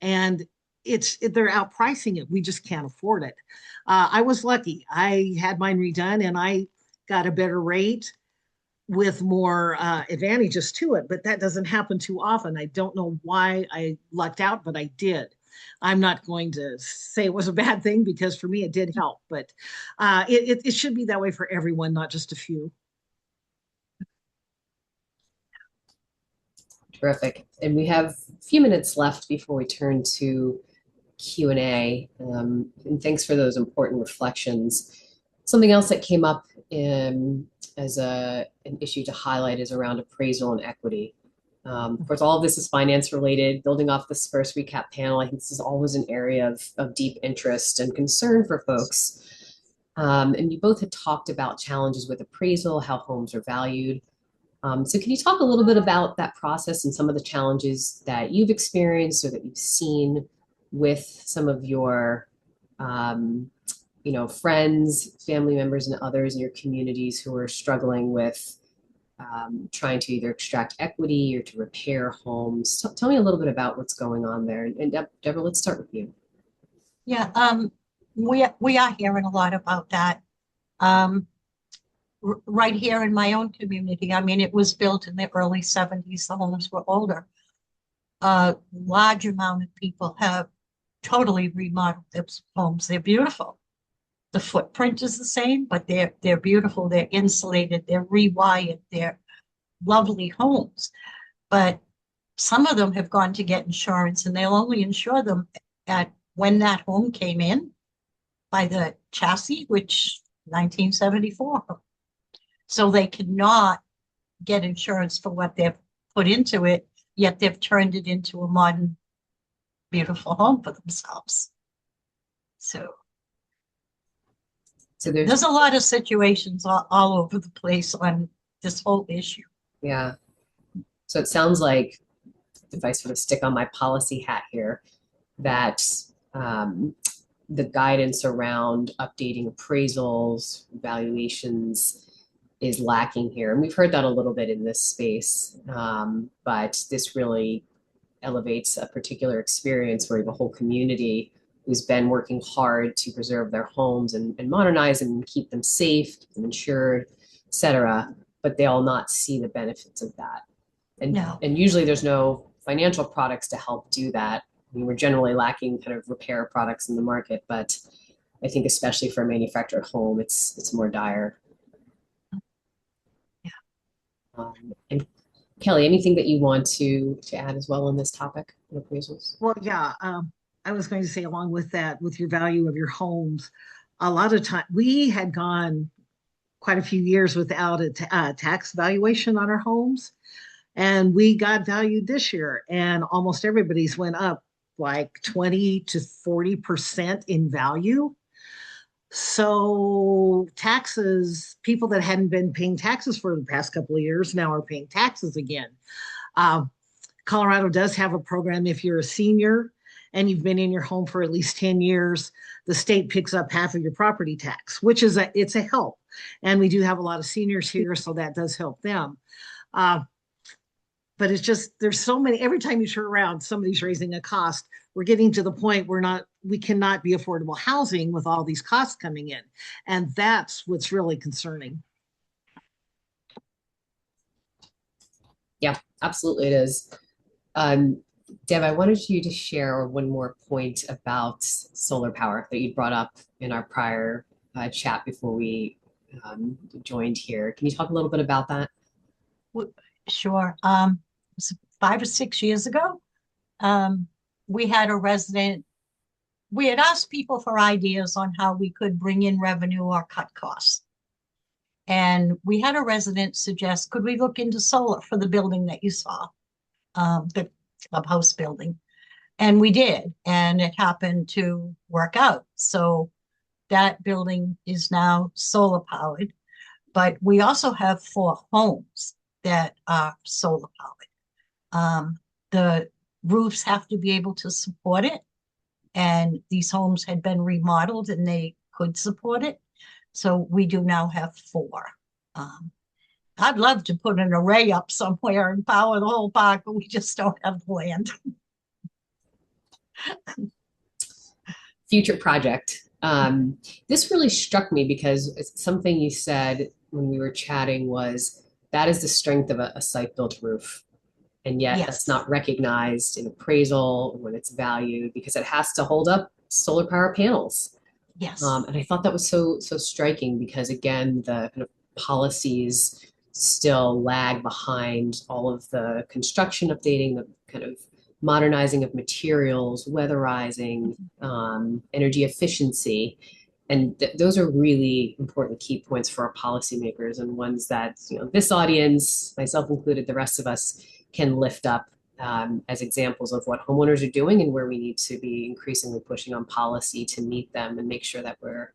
and they're outpricing it. We just can't afford it. I was lucky. I had mine redone, and I got a better rate with more advantages to it, but that doesn't happen too often. I don't know why I lucked out, but I did. I'm not going to say it was a bad thing, because for me it did help, but it should be that way for everyone, not just a few. Terrific. And we have a few minutes left before we turn to Q&A. And thanks for those important reflections. Something else that came up as an issue to highlight is around appraisal and equity. Of course, all of this is finance related. Building off this first recap panel, I think this is always an area of deep interest and concern for folks. And you both had talked about challenges with appraisal, how homes are valued. So can you talk a little bit about that process and some of the challenges that you've experienced or that you've seen with some of your friends, family members, and others in your communities who are struggling with trying to either extract equity or to repair homes? Tell me a little bit about what's going on there. And Deborah, let's start with you. Yeah, we are hearing a lot about that. Right here in my own community, I mean, it was built in the early 70s. The homes were older. A large amount of people have totally remodeled their homes. They're beautiful. The footprint is the same, but they're beautiful. They're insulated. They're rewired. They're lovely homes. But some of them have gone to get insurance, and they'll only insure them at when that home came in by the chassis, which 1974. So they cannot get insurance for what they've put into it, yet they've turned it into a modern, beautiful home for themselves. So there's a lot of situations all over the place on this whole issue. Yeah. So it sounds like, if I sort of stick on my policy hat here, that the guidance around updating appraisals, valuations is lacking here. And we've heard that a little bit in this space, but this really elevates a particular experience where the whole community who's been working hard to preserve their homes and modernize them and keep them safe, keep them insured, et cetera, but they'll not see the benefits of that. And usually there's no financial products to help do that. I mean, we're generally lacking kind of repair products in the market, but I think especially for a manufactured home, it's more dire. And Kelly, anything that you want to add as well on this topic of appraisals? Well, yeah, I was going to say along with that, with your value of your homes, a lot of time we had gone quite a few years without a tax valuation on our homes, and we got valued this year, and almost everybody's went up like 20 to 40% in value. So taxes, people that hadn't been paying taxes for the past couple of years now are paying taxes again. Colorado does have a program. If you're a senior and you've been in your home for at least 10 years, the state picks up half of your property tax, which is it's a help. And we do have a lot of seniors here, so that does help them. But it's just, there's so many, every time you turn around, somebody's raising a cost. We're getting to the point where we cannot be affordable housing with all these costs coming in. And that's what's really concerning. Yeah, absolutely it is. Deb, I wanted you to share one more point about solar power that you brought up in our prior chat before we joined here. Can you talk a little bit about that? Sure. 5 or 6 years ago, we had a resident, we had asked people for ideas on how we could bring in revenue or cut costs. And we had a resident suggest, could we look into solar for the building that you saw, the clubhouse building? And we did, and it happened to work out. So that building is now solar powered, but we also have 4 homes that are solar powered. The roofs have to be able to support it, and these homes had been remodeled and they could support it. So we do now have 4. I'd love to put an array up somewhere and power the whole park, but we just don't have the land. Future project. This really struck me because it's something you said when we were chatting was that is the strength of a site-built roof. And yet that's not recognized in appraisal when it's valued because it has to hold up solar power panels. Yes. And I thought that was so striking because again, the kind of policies still lag behind all of the construction updating, the kind of modernizing of materials, weatherizing, energy efficiency. And those are really important key points for our policymakers and ones that, this audience, myself included, the rest of us can lift up as examples of what homeowners are doing and where we need to be increasingly pushing on policy to meet them and make sure that we're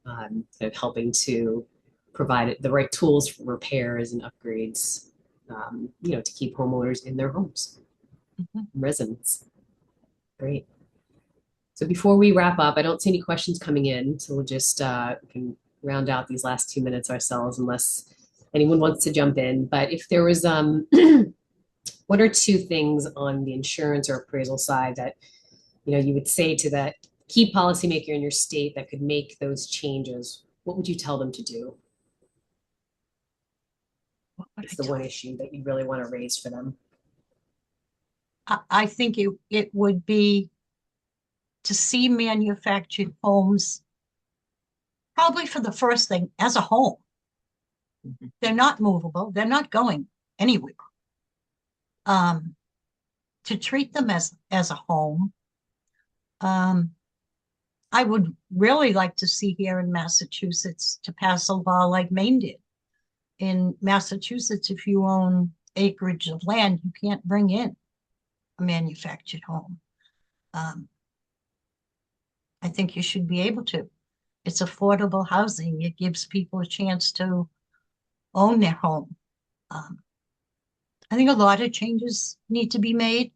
kind of helping to provide the right tools for repairs and upgrades, to keep homeowners in their homes, residents. Great. So before we wrap up, I don't see any questions coming in, so we'll just we can round out these last 2 minutes ourselves unless anyone wants to jump in. But if there was 1 or 2 things on the insurance or appraisal side that you would say to that key policymaker in your state that could make those changes, what would you tell them to do? What's the one issue that you really want to raise for them? I think it would be to see manufactured homes, probably for the first thing, as a home. They're not movable. They're not going anywhere. To treat them as a home. I would really like to see here in Massachusetts to pass a law like Maine did. In Massachusetts, if you own acreage of land, you can't bring in a manufactured home. I think you should be able to. It's affordable housing. It gives people a chance to own their home. I think a lot of changes need to be made.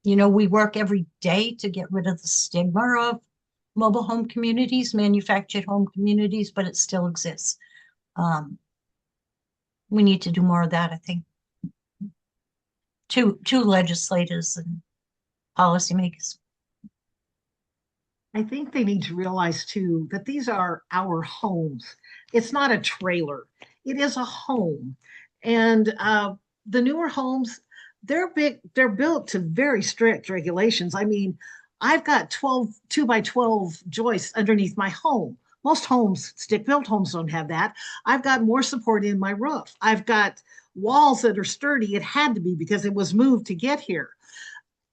We work every day to get rid of the stigma of mobile home communities, manufactured home communities, but it still exists. We need to do more of that, I think. To legislators and policymakers. I think they need to realize too that these are our homes. It's not a trailer. It is a home. And the newer homes, they're big, they're built to very strict regulations. I mean, I've got 12 2 by 12 joists underneath my home. Most homes, stick-built homes don't have that. I've got more support in my roof. I've got walls that are sturdy. It had to be because it was moved to get here.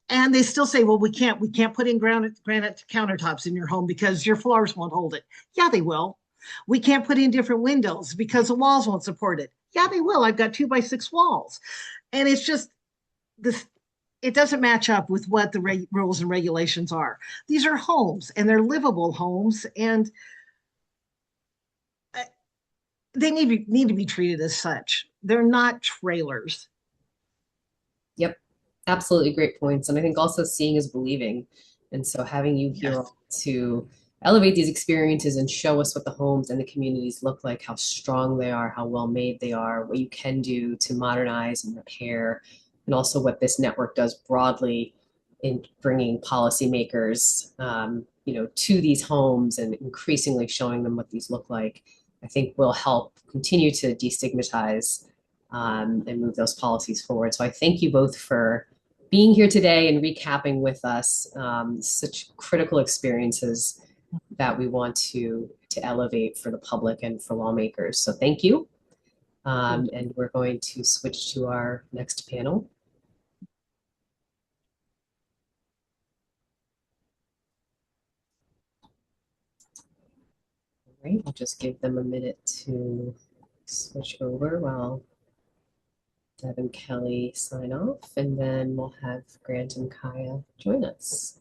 And they still say, well, we can't put in granite countertops in your home because your floors won't hold it. Yeah, they will. We can't put in different windows because the walls won't support it. Yeah, they will. I've got 2 by 6 walls. And it's just this, it doesn't match up with what the rules and regulations are. These are homes and they're livable homes, and they need to be treated as such. They're not trailers. Yep, absolutely great points. And I think also seeing is believing. And so having you here Yes. to elevate these experiences and show us what the homes and the communities look like, how strong they are, how well made they are, what you can do to modernize and repair, and also what this network does broadly in bringing policymakers, to these homes and increasingly showing them what these look like, I think will help continue to destigmatize and move those policies forward. So I thank you both for being here today and recapping with us such critical experiences that we want to elevate for the public and for lawmakers. So thank you. And we're going to switch to our next panel. All right, I'll just give them a minute to switch over while Deb and Kelly sign off, and then we'll have Grant and Kahya join us.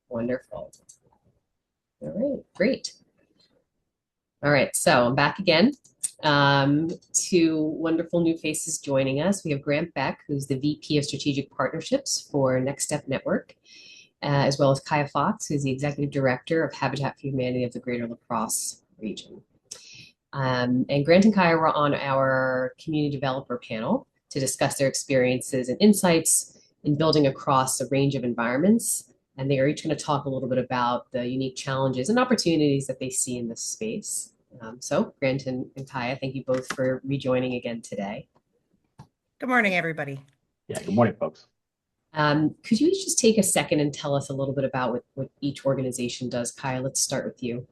Wonderful. All right, great. All right, so I'm back again. Two wonderful new faces joining us. We have Grant Beck, who's the VP of Strategic Partnerships for Next Step Network, as well as Kahya Fox, who's the Executive Director of Habitat for Humanity of the Greater La Crosse region. And Grant and Kahya were on our community developer panel to discuss their experiences and insights in building across a range of environments. And they are each going to talk a little bit about the unique challenges and opportunities that they see in this space. So Grant and Kahya, thank you both for rejoining again today. Good morning, everybody. Yeah, good morning, folks. Could you each just take a second and tell us a little bit about what each organization does? Kahya, let's start with you.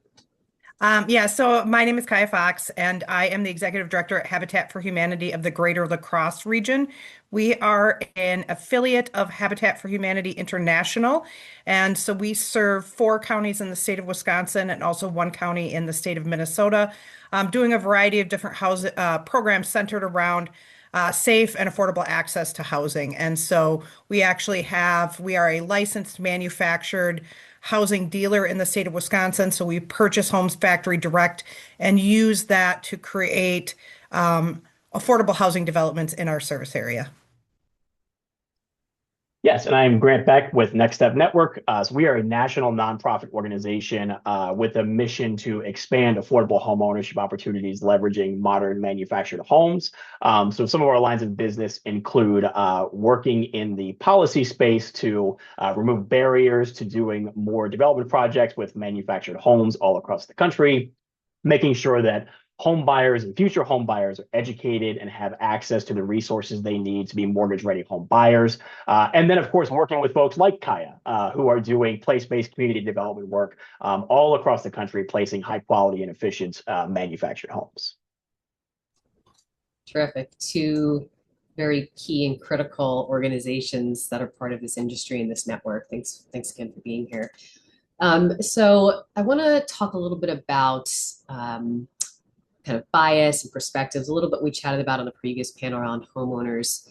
So my name is Kahya Fox, and I am the Executive Director at Habitat for Humanity of the Greater La Crosse region. We are an affiliate of Habitat for Humanity International, and so we serve 4 counties in the state of Wisconsin and also 1 county in the state of Minnesota, doing a variety of different programs centered around safe and affordable access to housing. And so we are a licensed manufactured housing dealer in the state of Wisconsin. So purchase homes factory direct and use that to create affordable housing developments in our service area. Yes, and I'm Grant Beck with Next Step Network. So we are a national nonprofit organization with a mission to expand affordable home ownership opportunities, leveraging modern manufactured homes. So some of our lines of business include working in the policy space to remove barriers to doing more development projects with manufactured homes all across the country, making sure that home buyers and future home buyers are educated and have access to the resources they need to be mortgage-ready home buyers. And then, of course, working with folks like Kahya, who are doing place-based community development work all across the country, placing high-quality and efficient manufactured homes. Terrific. 2 very key and critical organizations that are part of this industry and this network. Thanks again for being here. So I want to talk a little bit about kind of bias and perspectives, a little bit we chatted about on the previous panel around homeowners.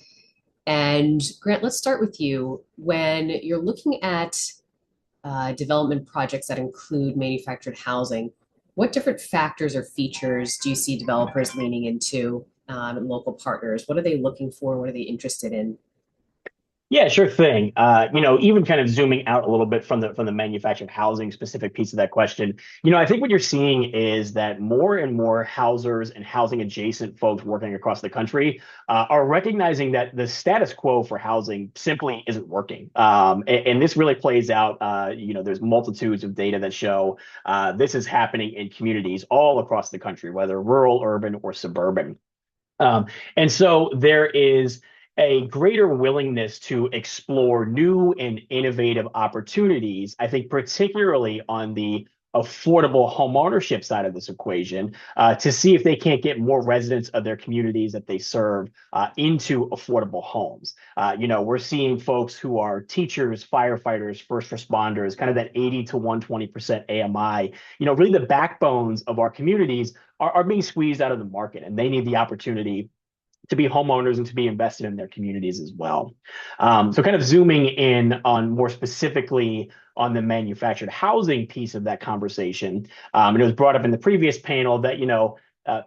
And Grant, let's start with you. When you're looking at development projects that include manufactured housing, what different factors or features do you see developers leaning into and local partners? What are they looking for? What are they interested in? Yeah, sure thing. Even kind of zooming out a little bit from the manufactured housing specific piece of that question, I think what you're seeing is that more and more housers and housing adjacent folks working across the country are recognizing that the status quo for housing simply isn't working. And this really plays out. There's multitudes of data that show this is happening in communities all across the country, whether rural, urban, or suburban. Um, and so there is a greater willingness to explore new and innovative opportunities, I think, particularly on the affordable homeownership side of this equation, to see if they can't get more residents of their communities that they serve into affordable homes. We're seeing folks who are teachers, firefighters, first responders, kind of that 80 to 120% AMI, really the backbones of our communities are being squeezed out of the market, and they need the opportunity to be homeowners and to be invested in their communities as well. So kind of zooming in on more specifically on the manufactured housing piece of that conversation, and it was brought up in the previous panel that,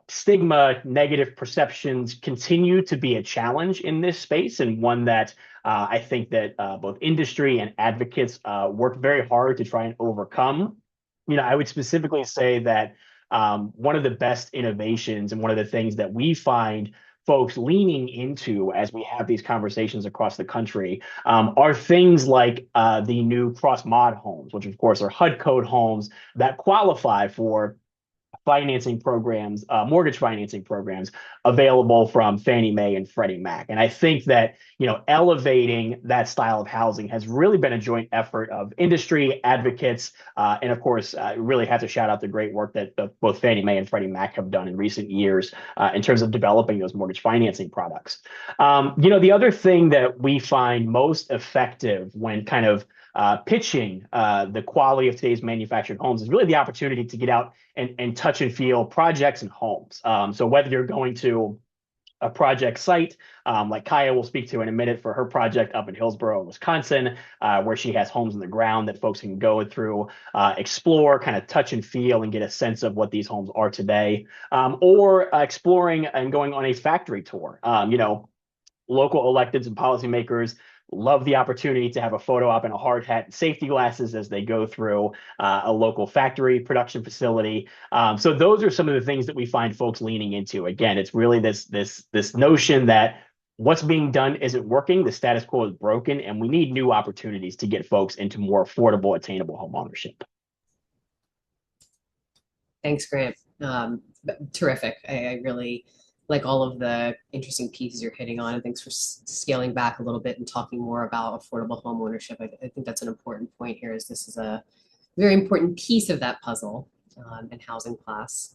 stigma, negative perceptions continue to be a challenge in this space, and one that I think that both industry and advocates work very hard to try and overcome. I would specifically say that one of the best innovations and one of the things that we find folks leaning into as we have these conversations across the country are things like the new cross mod homes, which of course are HUD code homes that qualify for financing programs, mortgage financing programs available from Fannie Mae and Freddie Mac. And I think that, elevating that style of housing has really been a joint effort of industry advocates. And of course, really have to shout out the great work that both Fannie Mae and Freddie Mac have done in recent years in terms of developing those mortgage financing products. The other thing that we find most effective when kind of pitching the quality of today's manufactured homes is really the opportunity to get out and touch and feel projects and homes. So whether you're going to a project site, like Kahya will speak to in a minute for her project up in Hillsboro, Wisconsin, where she has homes on the ground that folks can go through, explore, kind of touch and feel and get a sense of what these homes are today, or exploring and going on a factory tour. Local electeds and policymakers love the opportunity to have a photo op and a hard hat and safety glasses as they go through a local factory production facility. So those are some of the things that we find folks leaning into. Again, it's really this notion that what's being done isn't working, the status quo is broken, and we need new opportunities to get folks into more affordable, attainable home ownership. Thanks, Grant. Terrific. I really like all of the interesting pieces you're hitting on, and thanks for scaling back a little bit and talking more about affordable home ownership. I think that's an important point here, as this is a very important piece of that puzzle and housing class.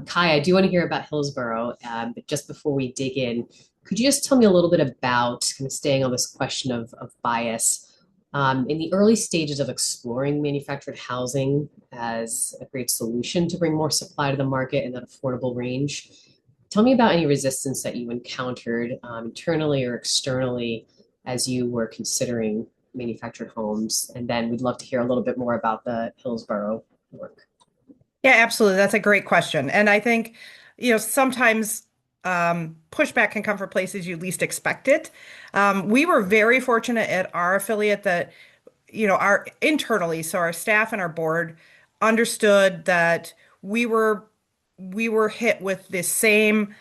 Kai, I do want to hear about Hillsboro, but just before we dig in, could you just tell me a little bit about, kind of staying on this question of bias, in the early stages of exploring manufactured housing as a great solution to bring more supply to the market in that affordable range? Tell me about any resistance that you encountered internally or externally as you were considering manufactured homes. And then we'd love to hear a little bit more about the Hillsboro work. Yeah, absolutely. That's a great question. And I think, sometimes pushback can come from places you least expect it. We were very fortunate at our affiliate that, our internally, so our staff and our board understood that we were hit with the same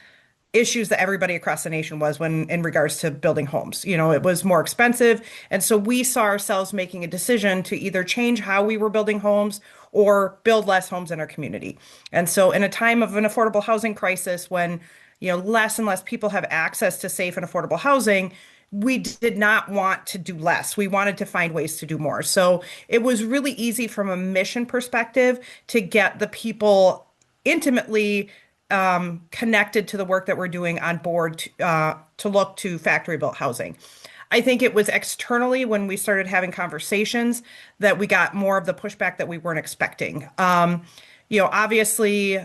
issues that everybody across the nation was when in regards to building homes. It was more expensive. And so we saw ourselves making a decision to either change how we were building homes or build less homes in our community. And so in a time of an affordable housing crisis, when, less and less people have access to safe and affordable housing, we did not want to do less. We wanted to find ways to do more. So it was really easy from a mission perspective to get the people intimately connected to the work that we're doing on board to look to factory built housing. I think it was externally when we started having conversations that we got more of the pushback that we weren't expecting. Obviously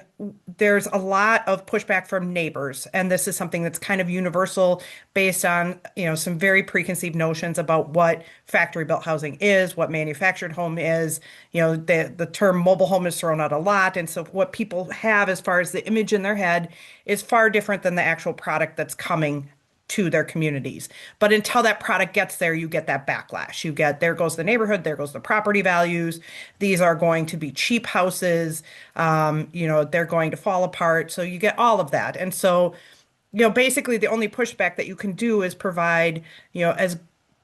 there's a lot of pushback from neighbors, and this is something that's kind of universal based on, some very preconceived notions about what factory built housing is, what manufactured home is. The term mobile home is thrown out a lot. And so what people have as far as the image in their head is far different than the actual product that's coming to their communities. But until that product gets there, you get that backlash. You get, there goes the neighborhood, there goes the property values. These are going to be cheap houses. They're going to fall apart. So you get all of that. And so, basically the only pushback that you can do is provide, as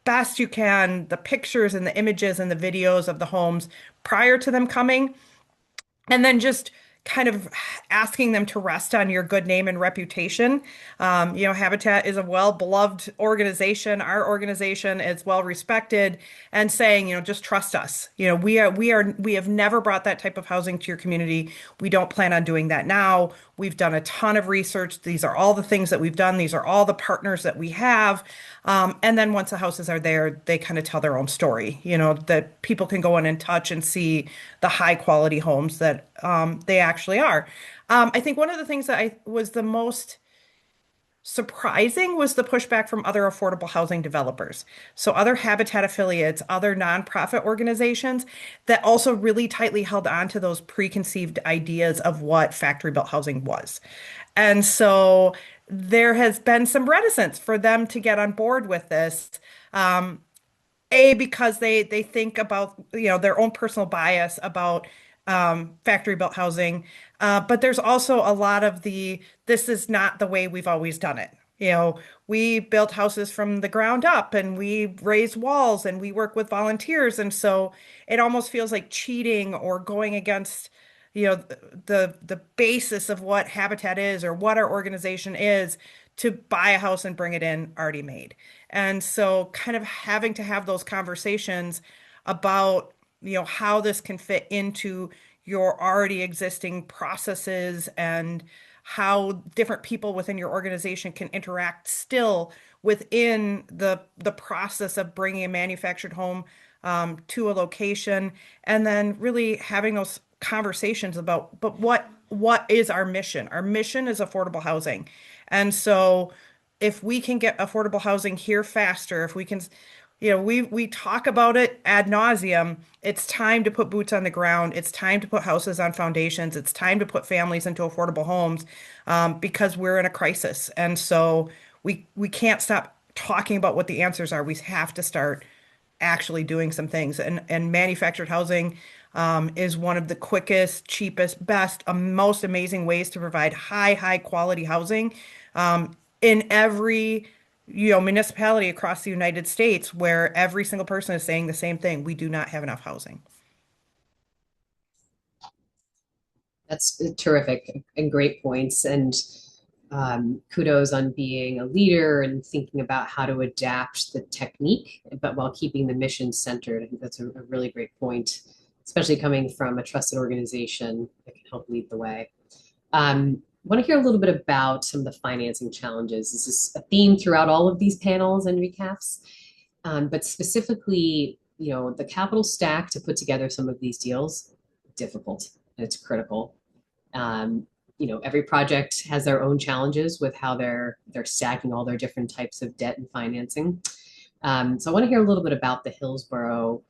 best you can, the pictures and the images and the videos of the homes prior to them coming, and then just kind of asking them to rest on your good name and reputation. Habitat is a well-beloved organization. Our organization is well respected, and saying, just trust us. We have never brought that type of housing to your community. We don't plan on doing that now. We've done a ton of research. These are all the things that we've done. These are all the partners that we have. And then once the houses are there, they kind of tell their own story, that people can go in and touch and see the high quality homes that they actually are. I think one of the things that was the most surprising was the pushback from other affordable housing developers. So other Habitat affiliates, other nonprofit organizations that also really tightly held on to those preconceived ideas of what factory built housing was. And so there has been some reticence for them to get on board with this. Because they think about, their own personal bias about factory built housing. But there's also a lot of this is not the way we've always done it. We built houses from the ground up, and we raise walls, and we work with volunteers. And so it almost feels like cheating or going against, the basis of what Habitat is or what our organization is, to buy a house and bring it in already made. And so kind of having to have those conversations about, how this can fit into your already existing processes, and how different people within your organization can interact still within the process of bringing a manufactured home to a location, and then really having those conversations about, but what is our mission? Our mission is affordable housing. And so if we can get affordable housing here faster, if we can, we talk about it ad nauseum. It's time to put boots on the ground. It's time to put houses on foundations. It's time to put families into affordable homes, because we're in a crisis. And so we can't stop talking about what the answers are. We have to start actually doing some things. And manufactured housing is one of the quickest, cheapest, best, most amazing ways to provide high quality housing in every municipality across the United States, where every single person is saying the same thing. We do not have enough housing. That's terrific and great points. And kudos on being a leader and thinking about how to adapt the technique, but while keeping the mission centered. I think that's a really great point, especially coming from a trusted organization that can help lead the way. I want to hear a little bit about some of the financing challenges. This is a theme throughout all of these panels and recaps, but specifically, the capital stack to put together some of these deals, difficult, and it's critical. Every project has their own challenges with how they're stacking all their different types of debt and financing. So I want to hear a little bit about the Hillsborough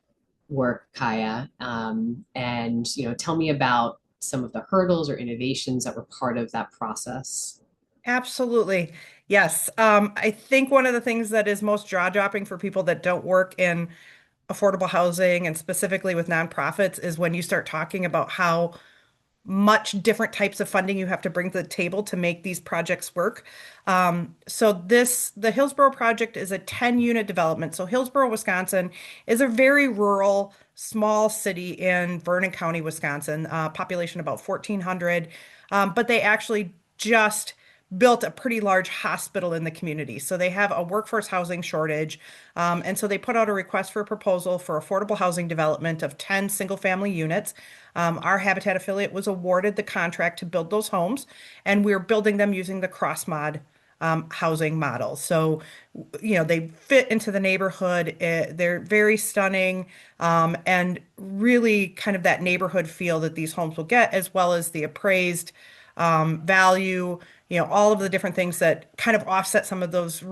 work, Kahya, and tell me about some of the hurdles or innovations that were part of that process. Absolutely. Yes. I think one of the things that is most jaw-dropping for people that don't work in affordable housing, and specifically with nonprofits, is when you start talking about how much different types of funding you have to bring to the table to make these projects work. The Hillsborough project is a 10-unit development. So Hillsborough, Wisconsin is a very rural, small city in Vernon County, Wisconsin, population about 1,400. But they actually just built a pretty large hospital in the community. So they have a workforce housing shortage. And so they put out a request for a proposal for affordable housing development of 10 single-family units. Our Habitat affiliate was awarded the contract to build those homes, and we're building them using the cross-mod housing model. So, they fit into the neighborhood. They're very stunning, and really kind of that neighborhood feel that these homes will get, as well as the appraised value, all of the different things that kind of offset some of those,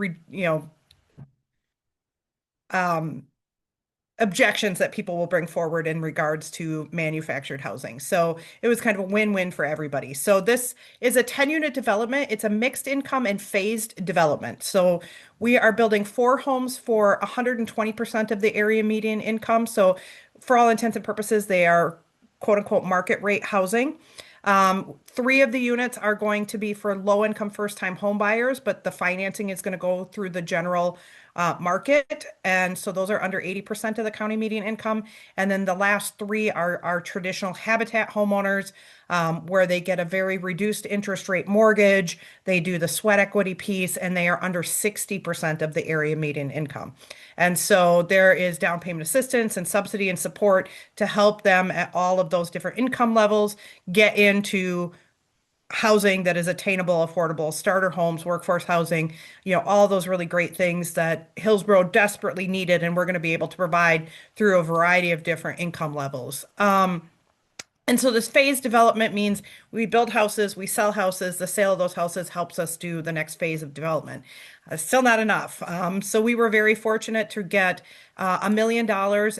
objections that people will bring forward in regards to manufactured housing. So it was kind of a win-win for everybody. So this is a 10-unit development. It's a mixed income and phased development. So we are building 4 homes for 120% of the area median income. So for all intents and purposes, they are quote unquote market rate housing. 3 of the units are going to be for low income first time home buyers, but the financing is going to go through the general market. And so those are under 80% of the county median income. And then the last 3 are traditional Habitat homeowners, where they get a very reduced interest rate mortgage. They do the sweat equity piece, and they are under 60% of the area median income. And so there is down payment assistance and subsidy and support to help them at all of those different income levels get into housing that is attainable, affordable, starter homes, workforce housing, all those really great things that Hillsborough desperately needed, and we're going to be able to provide through a variety of different income levels. And so this phase development means we build houses, we sell houses. The sale of those houses helps us do the next phase of development. Still not enough. So we were very fortunate to get $1 million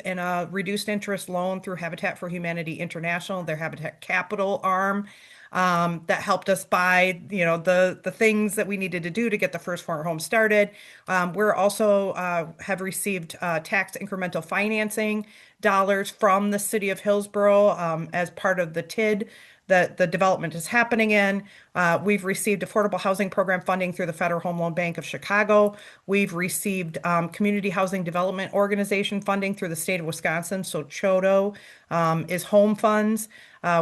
in a reduced interest loan through Habitat for Humanity International, their Habitat Capital arm. That helped us buy, the things that we needed to do to get the first 4 homes started. We're also have received tax incremental financing dollars from the city of Hillsborough as part of the TID that the development is happening in. We've received affordable housing program funding through the Federal Home Loan Bank of Chicago. We've received Community Housing Development Organization funding through the state of Wisconsin. So CHODO is home funds.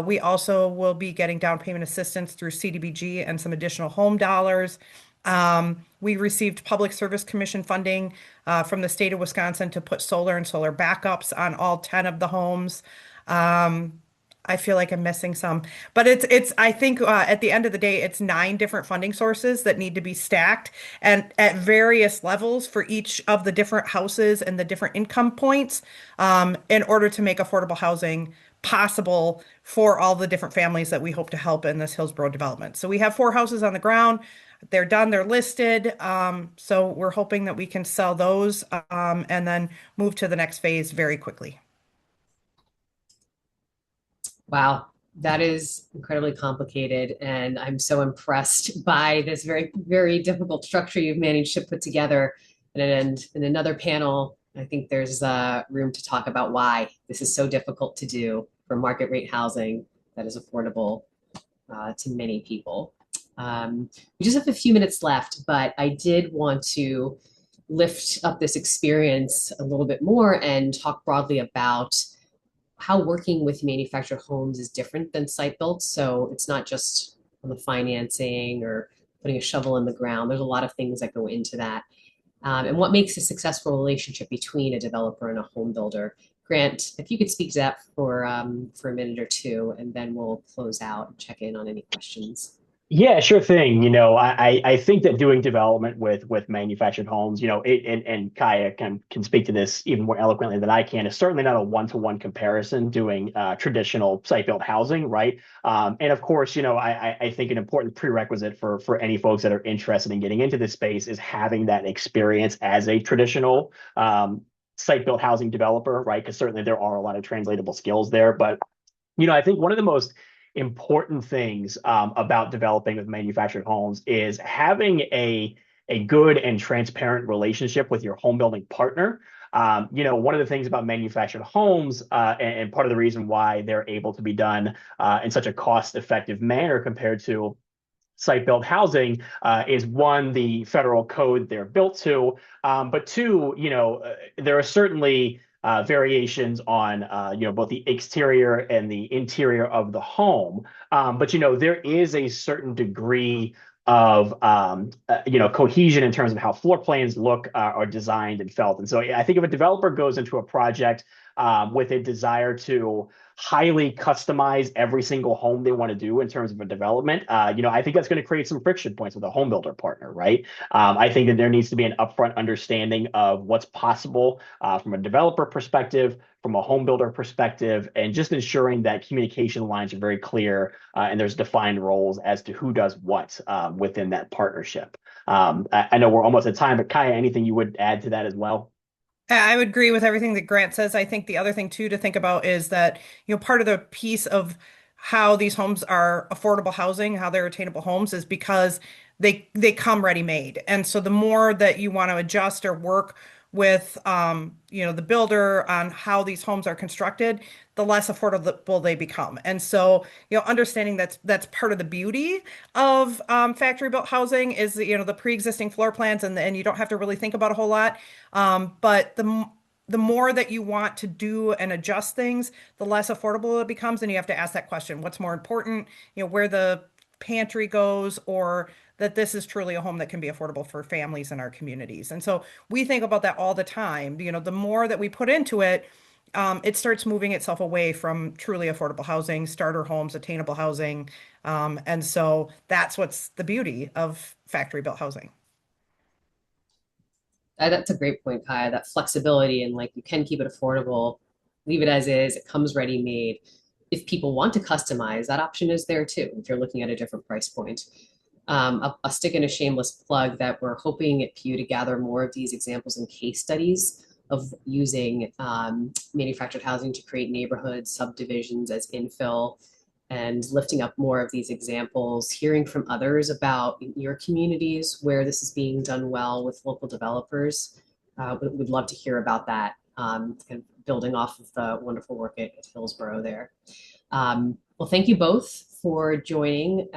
We also will be getting down payment assistance through CDBG and some additional home dollars. We received Public Service Commission funding from the state of Wisconsin to put solar and solar backups on all 10 of the homes. I feel like I'm missing some, but I think at the end of the day, it's 9 different funding sources that need to be stacked and at various levels for each of the different houses and the different income points, in order to make affordable housing possible for all the different families that we hope to help in this Hillsborough development. So we have 4 houses on the ground. They're done, they're listed. So we're hoping that we can sell those, and then move to the next phase very quickly. Wow, that is incredibly complicated, and I'm so impressed by this very, very difficult structure you've managed to put together. And in another panel, I think there's room to talk about why this is so difficult to do for market rate housing that is affordable to many people. We just have a few minutes left, but I did want to lift up this experience a little bit more and talk broadly about how working with manufactured homes is different than site built. So it's not just on the financing or putting a shovel in the ground. There's a lot of things that go into that. And what makes a successful relationship between a developer and a home builder. Grant, if you could speak to that for a minute or two, and then we'll close out and check in on any questions. Yeah, sure thing. I think that doing development with manufactured homes, and Kahya can speak to this even more eloquently than I can, is certainly not a one-to-one comparison doing traditional site-built housing, right? And of course, I think an important prerequisite for any folks that are interested in getting into this space is having that experience as a traditional site-built housing developer, right? Because certainly there are a lot of translatable skills there. But, I think one of the most important things about developing with manufactured homes is having a good and transparent relationship with your home building partner. One of the things about manufactured homes, and part of the reason why they're able to be done in such a cost-effective manner compared to site-built housing, is one, the federal code they're built to, but 2, there are certainly variations on both the exterior and the interior of the home, but there is a certain degree of cohesion in terms of how floor plans look, are designed and felt. And so I think if a developer goes into a project with a desire to highly customize every single home they want to do in terms of a development, I think that's going to create some friction points with a home builder partner, right? I think that there needs to be an upfront understanding of what's possible from a developer perspective, from a home builder perspective, and just ensuring that communication lines are very clear and there's defined roles as to who does what within that partnership. I know we're almost at time, but Kahya, anything you would add to that as well? I would agree with everything that Grant says. I think the other thing too to think about is that, part of the piece of how these homes are affordable housing, how they're attainable homes is because they come ready made. And so the more that you want to adjust or work with the builder on how these homes are constructed, the less affordable they become. And so, understanding that's part of the beauty of factory built housing is the pre-existing floor plans and you don't have to really think about a whole lot. But the more that you want to do and adjust things, the less affordable it becomes. And you have to ask that question, what's more important, where the pantry goes, or that this is truly a home that can be affordable for families in our communities. And so we think about that all the time. The more that we put into it, it starts moving itself away from truly affordable housing, starter homes, attainable housing. And so that's what's the beauty of factory built housing. That's a great point, Kaya. That flexibility and like you can keep it affordable, leave it as is, it comes ready made. If people want to customize, that option is there too, if you're looking at a different price point. I'll stick in a shameless plug that we're hoping at Pew to gather more of these examples and case studies of using manufactured housing to create neighborhoods, subdivisions as infill, and lifting up more of these examples, hearing from others about your communities where this is being done well with local developers. We'd love to hear about that, kind of building off of the wonderful work at Hillsborough there. Well, thank you both for joining.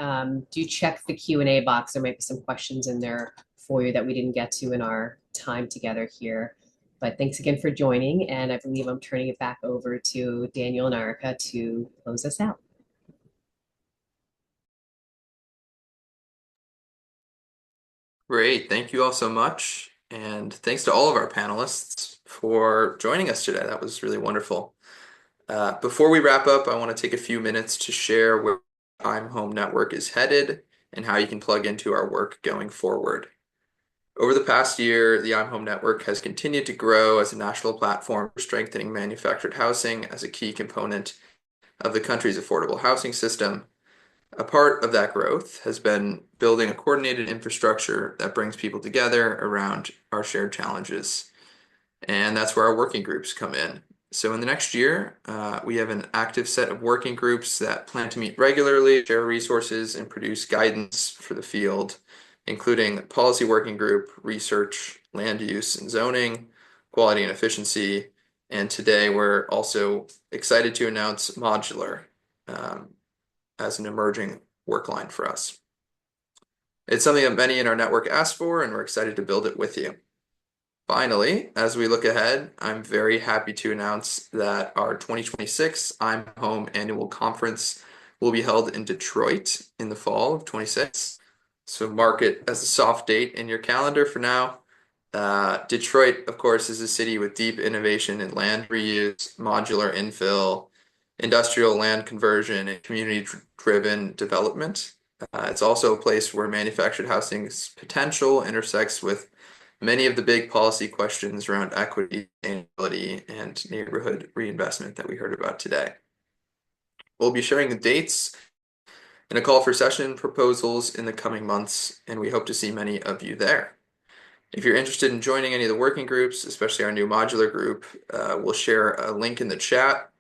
Do check the Q&A box. There might be some questions in there for you that we didn't get to in our time together here. But thanks again for joining, and I believe I'm turning it back over to Daniel and Erica to close us out. Great. Thank you all so much. And thanks to all of our panelists for joining us today. That was really wonderful. Before we wrap up, I want to take a few minutes to share where I'm Home Network is headed and how you can plug into our work going forward. Over the past year, the I'm Home Network has continued to grow as a national platform for strengthening manufactured housing as a key component of the country's affordable housing system. A part of that growth has been building a coordinated infrastructure that brings people together around our shared challenges. And that's where our working groups come in. So in the next year, we have an active set of working groups that plan to meet regularly, share resources, and produce guidance for the field, including policy working group, research, land use and zoning, quality and efficiency. And today we're also excited to announce modular as an emerging work line for us. It's something that many in our network asked for, and we're excited to build it with you. Finally, as we look ahead, I'm very happy to announce that our 2026 I'm Home Annual Conference will be held in Detroit in the fall of 26. So mark it as a soft date in your calendar for now. Detroit, of course, is a city with deep innovation in land reuse, modular infill, industrial land conversion, and community-driven development. It's also a place where manufactured housing's potential intersects with many of the big policy questions around equity, sustainability, and neighborhood reinvestment that we heard about today. We'll be sharing the dates and a call for session proposals in the coming months, and we hope to see many of you there. If you're interested in joining any of the working groups, especially our new modular group, we'll share a link in the chat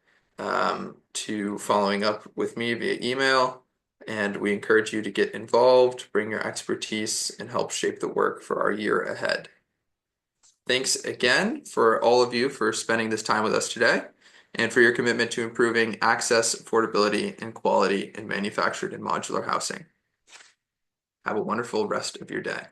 to following up with me via email, and we encourage you to get involved, bring your expertise, and help shape the work for our year ahead. Thanks again for all of you for spending this time with us today and for your commitment to improving access, affordability, and quality in manufactured and modular housing. Have a wonderful rest of your day.